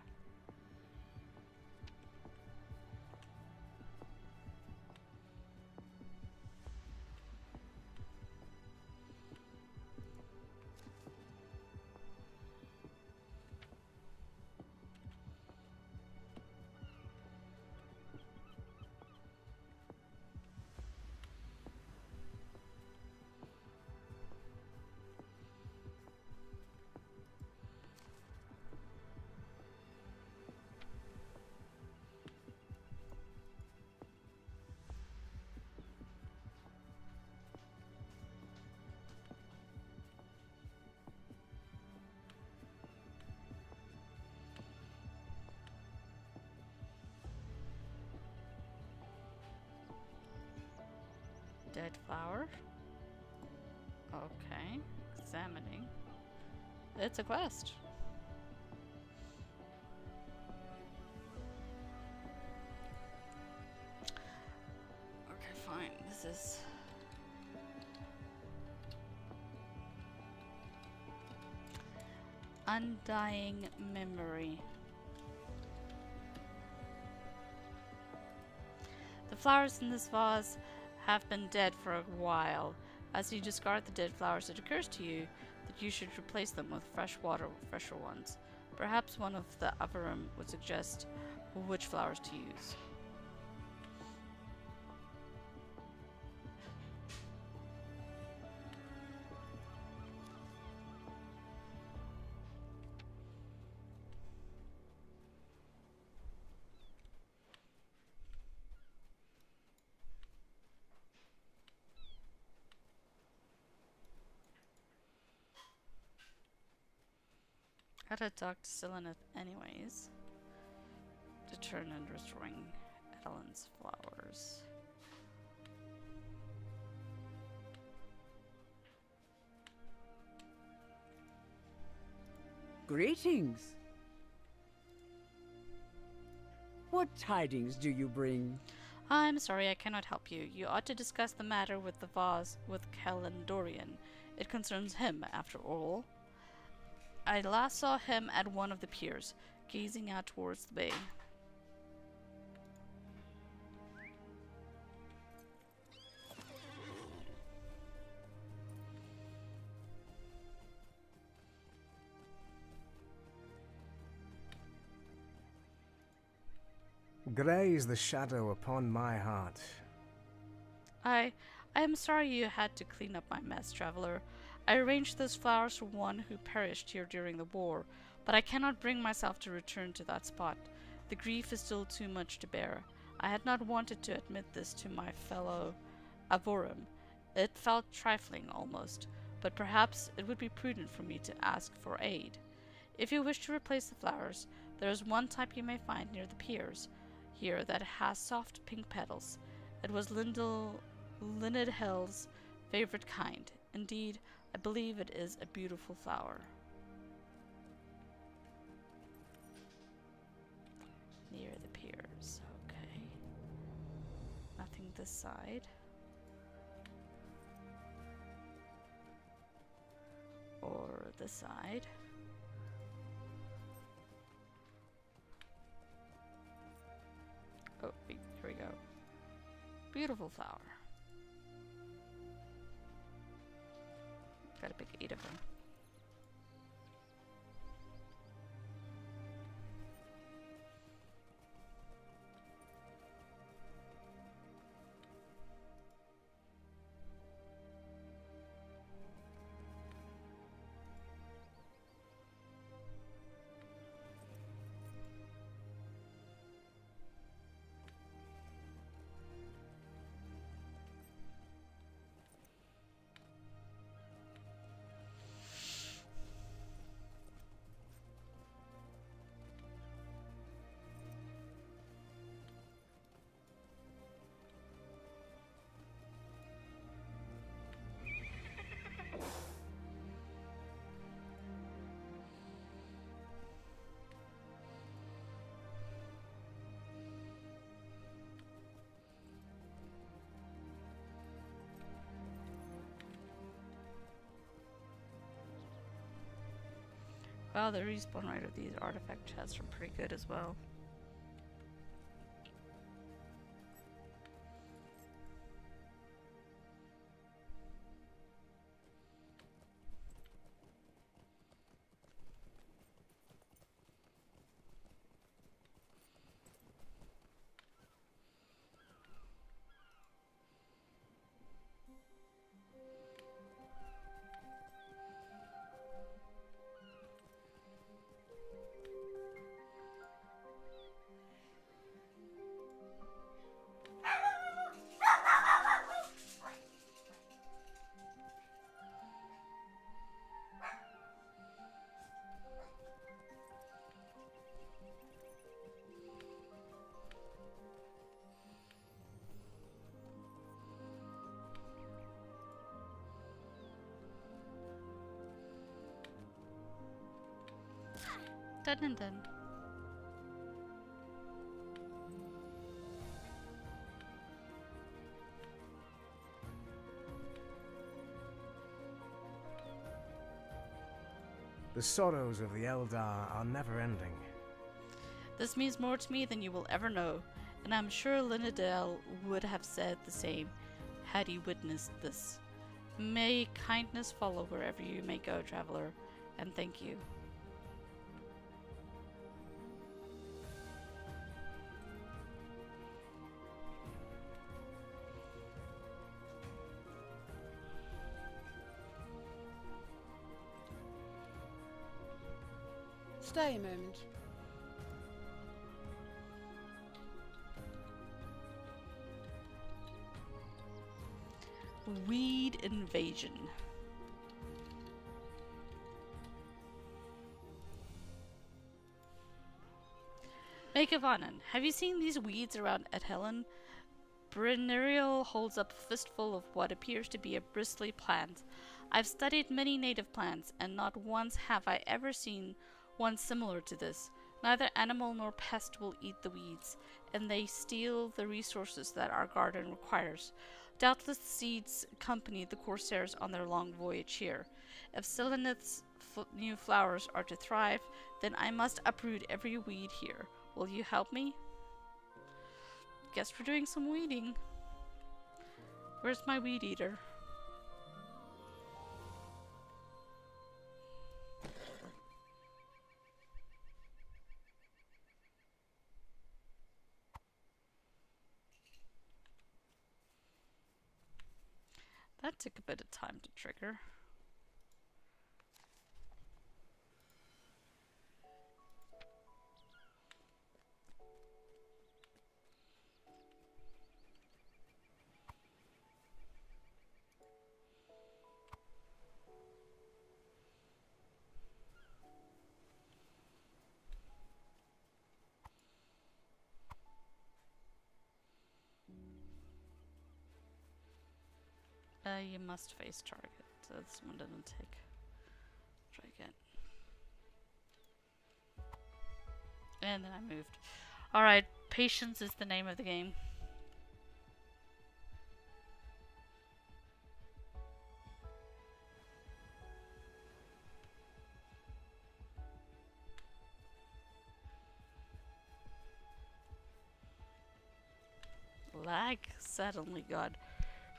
Dead flower. Okay. Examining. It's a quest. Okay, fine. This is... Undying memory. The flowers in this vase have been dead for a while. As you discard the dead flowers, it occurs to you that you should replace them with fresh water with fresher ones. Perhaps one of the Avarim would suggest which flowers to use. Gotta talk to Sillineth anyways to turn and restoring Edhellond's flowers. Greetings. What tidings do you bring? I'm sorry, I cannot help you. You ought to discuss the matter with the vase with Calendorian. It concerns him, after all. I last saw him at one of the piers, gazing out towards the bay. Grey is the shadow upon my heart. I am sorry you had to clean up my mess, traveler. I arranged those flowers for one who perished here during the war, but I cannot bring myself to return to that spot. The grief is still too much to bear. I had not wanted to admit this to my fellow Avorim. It felt trifling almost, but perhaps it would be prudent for me to ask for aid. If you wish to replace the flowers, there is one type you may find near the piers here that has soft pink petals. It was Linedhell's favorite kind. Indeed, I believe it is a beautiful flower. Near the piers, okay. Nothing this side. Or this side. Oh, wait, here we go. Beautiful flower. Gotta pick 8 of them. Wow, the respawn rate of these artifact chests are pretty good as well. Dun dun dun. The sorrows of the Eldar are never ending. This means more to me than you will ever know, and I'm sure Linadel would have said the same had he witnessed this. May kindness follow wherever you may go, traveler, and thank you. Stay a moment. Weed invasion. Make of Anand, have you seen these weeds around edhellond? Bryneriel holds up a fistful of what appears to be a bristly plant. I've studied many native plants, and not once have I ever seen one similar to this. Neither animal nor pest will eat the weeds, and they steal the resources that our garden requires. Doubtless the seeds accompany the Corsairs on their long voyage here. If Selenith's new flowers are to thrive, then I must uproot every weed here. Will you help me? Guess we're doing some weeding. Where's my weed eater? That took a bit of time to trigger. You must face target. So this one didn't take. Try again. And then I moved. Alright, patience is the name of the game. Lag suddenly got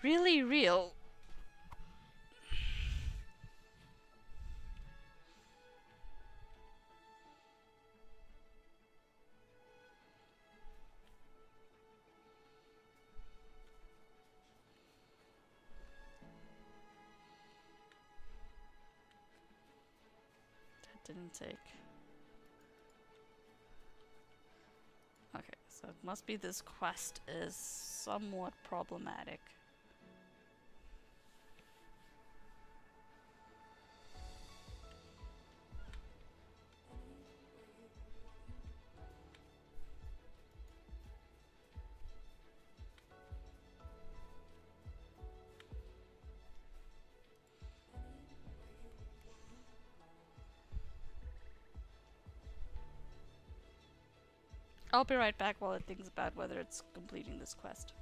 really real. That didn't take. Okay, so it must be this quest is somewhat problematic. I'll be right back while it thinks about whether it's completing this quest.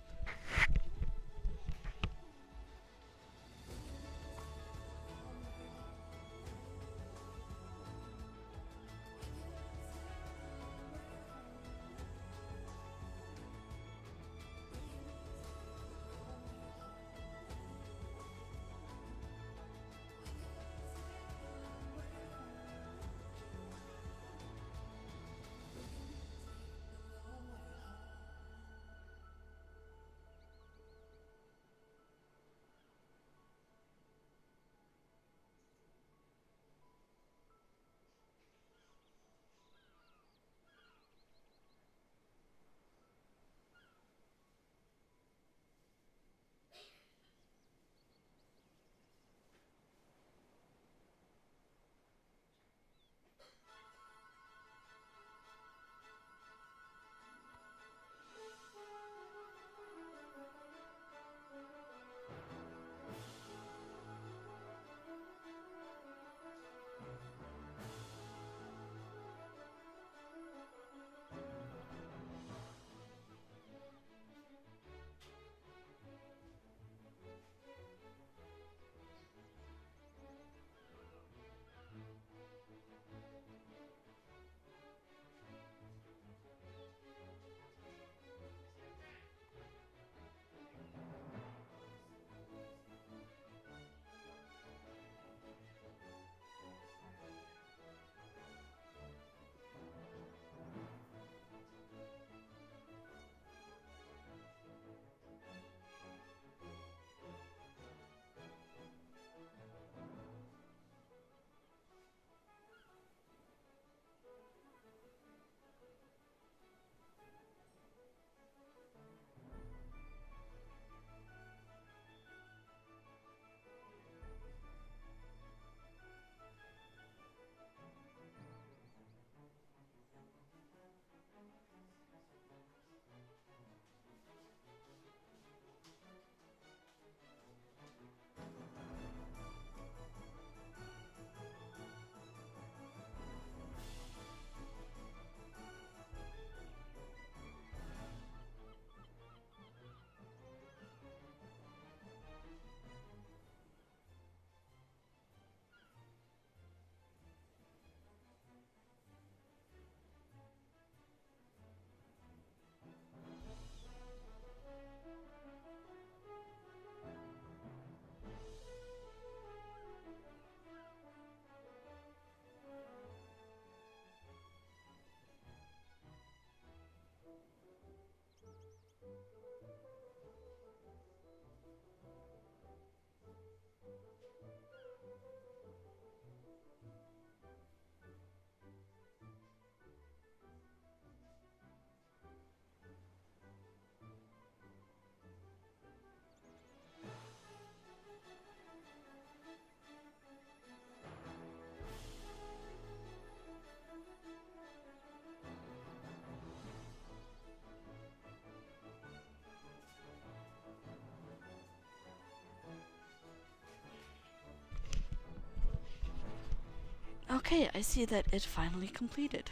Okay, I see that it finally completed.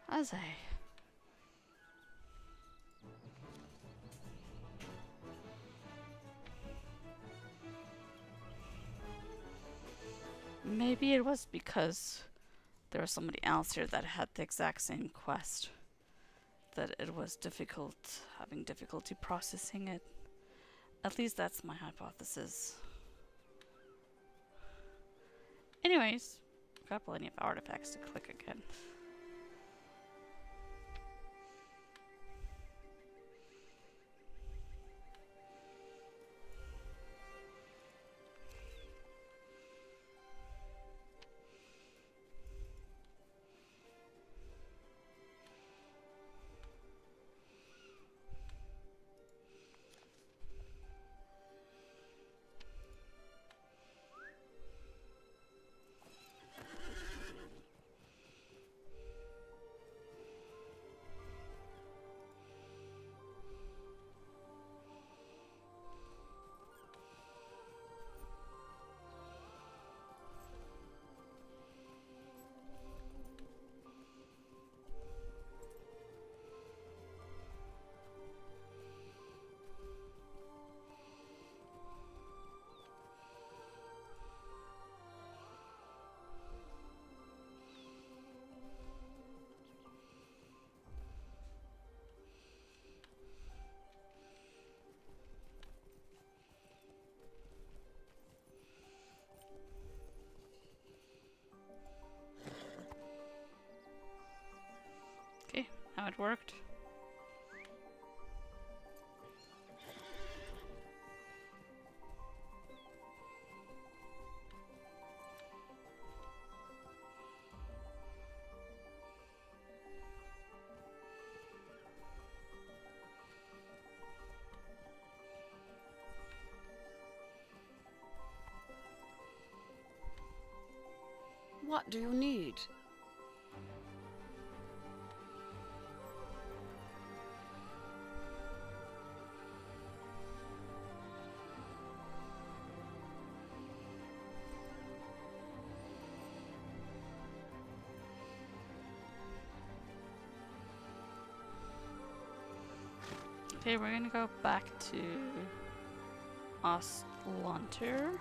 As I... Maybe it was because there was somebody else here that had the exact same quest, that it was having difficulty processing it. At least that's my hypothesis. Anyways, got plenty of artifacts to click again. Okay, how it worked. What do you need? Okay, we're gonna go back to Ostlunter.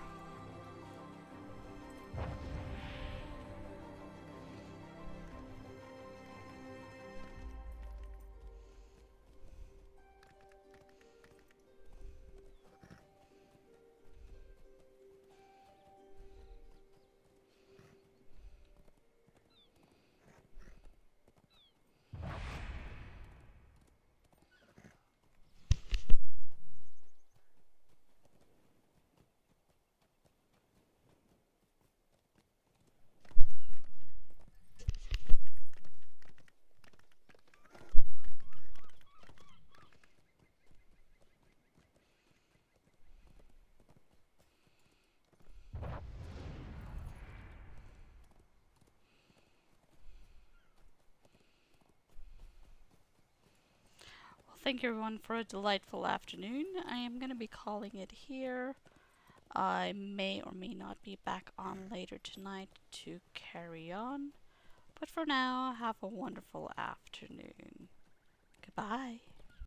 Thank you everyone for a delightful afternoon. I am going to be calling it here. I may or may not be back on later tonight to carry on. But for now, have a wonderful afternoon. Goodbye.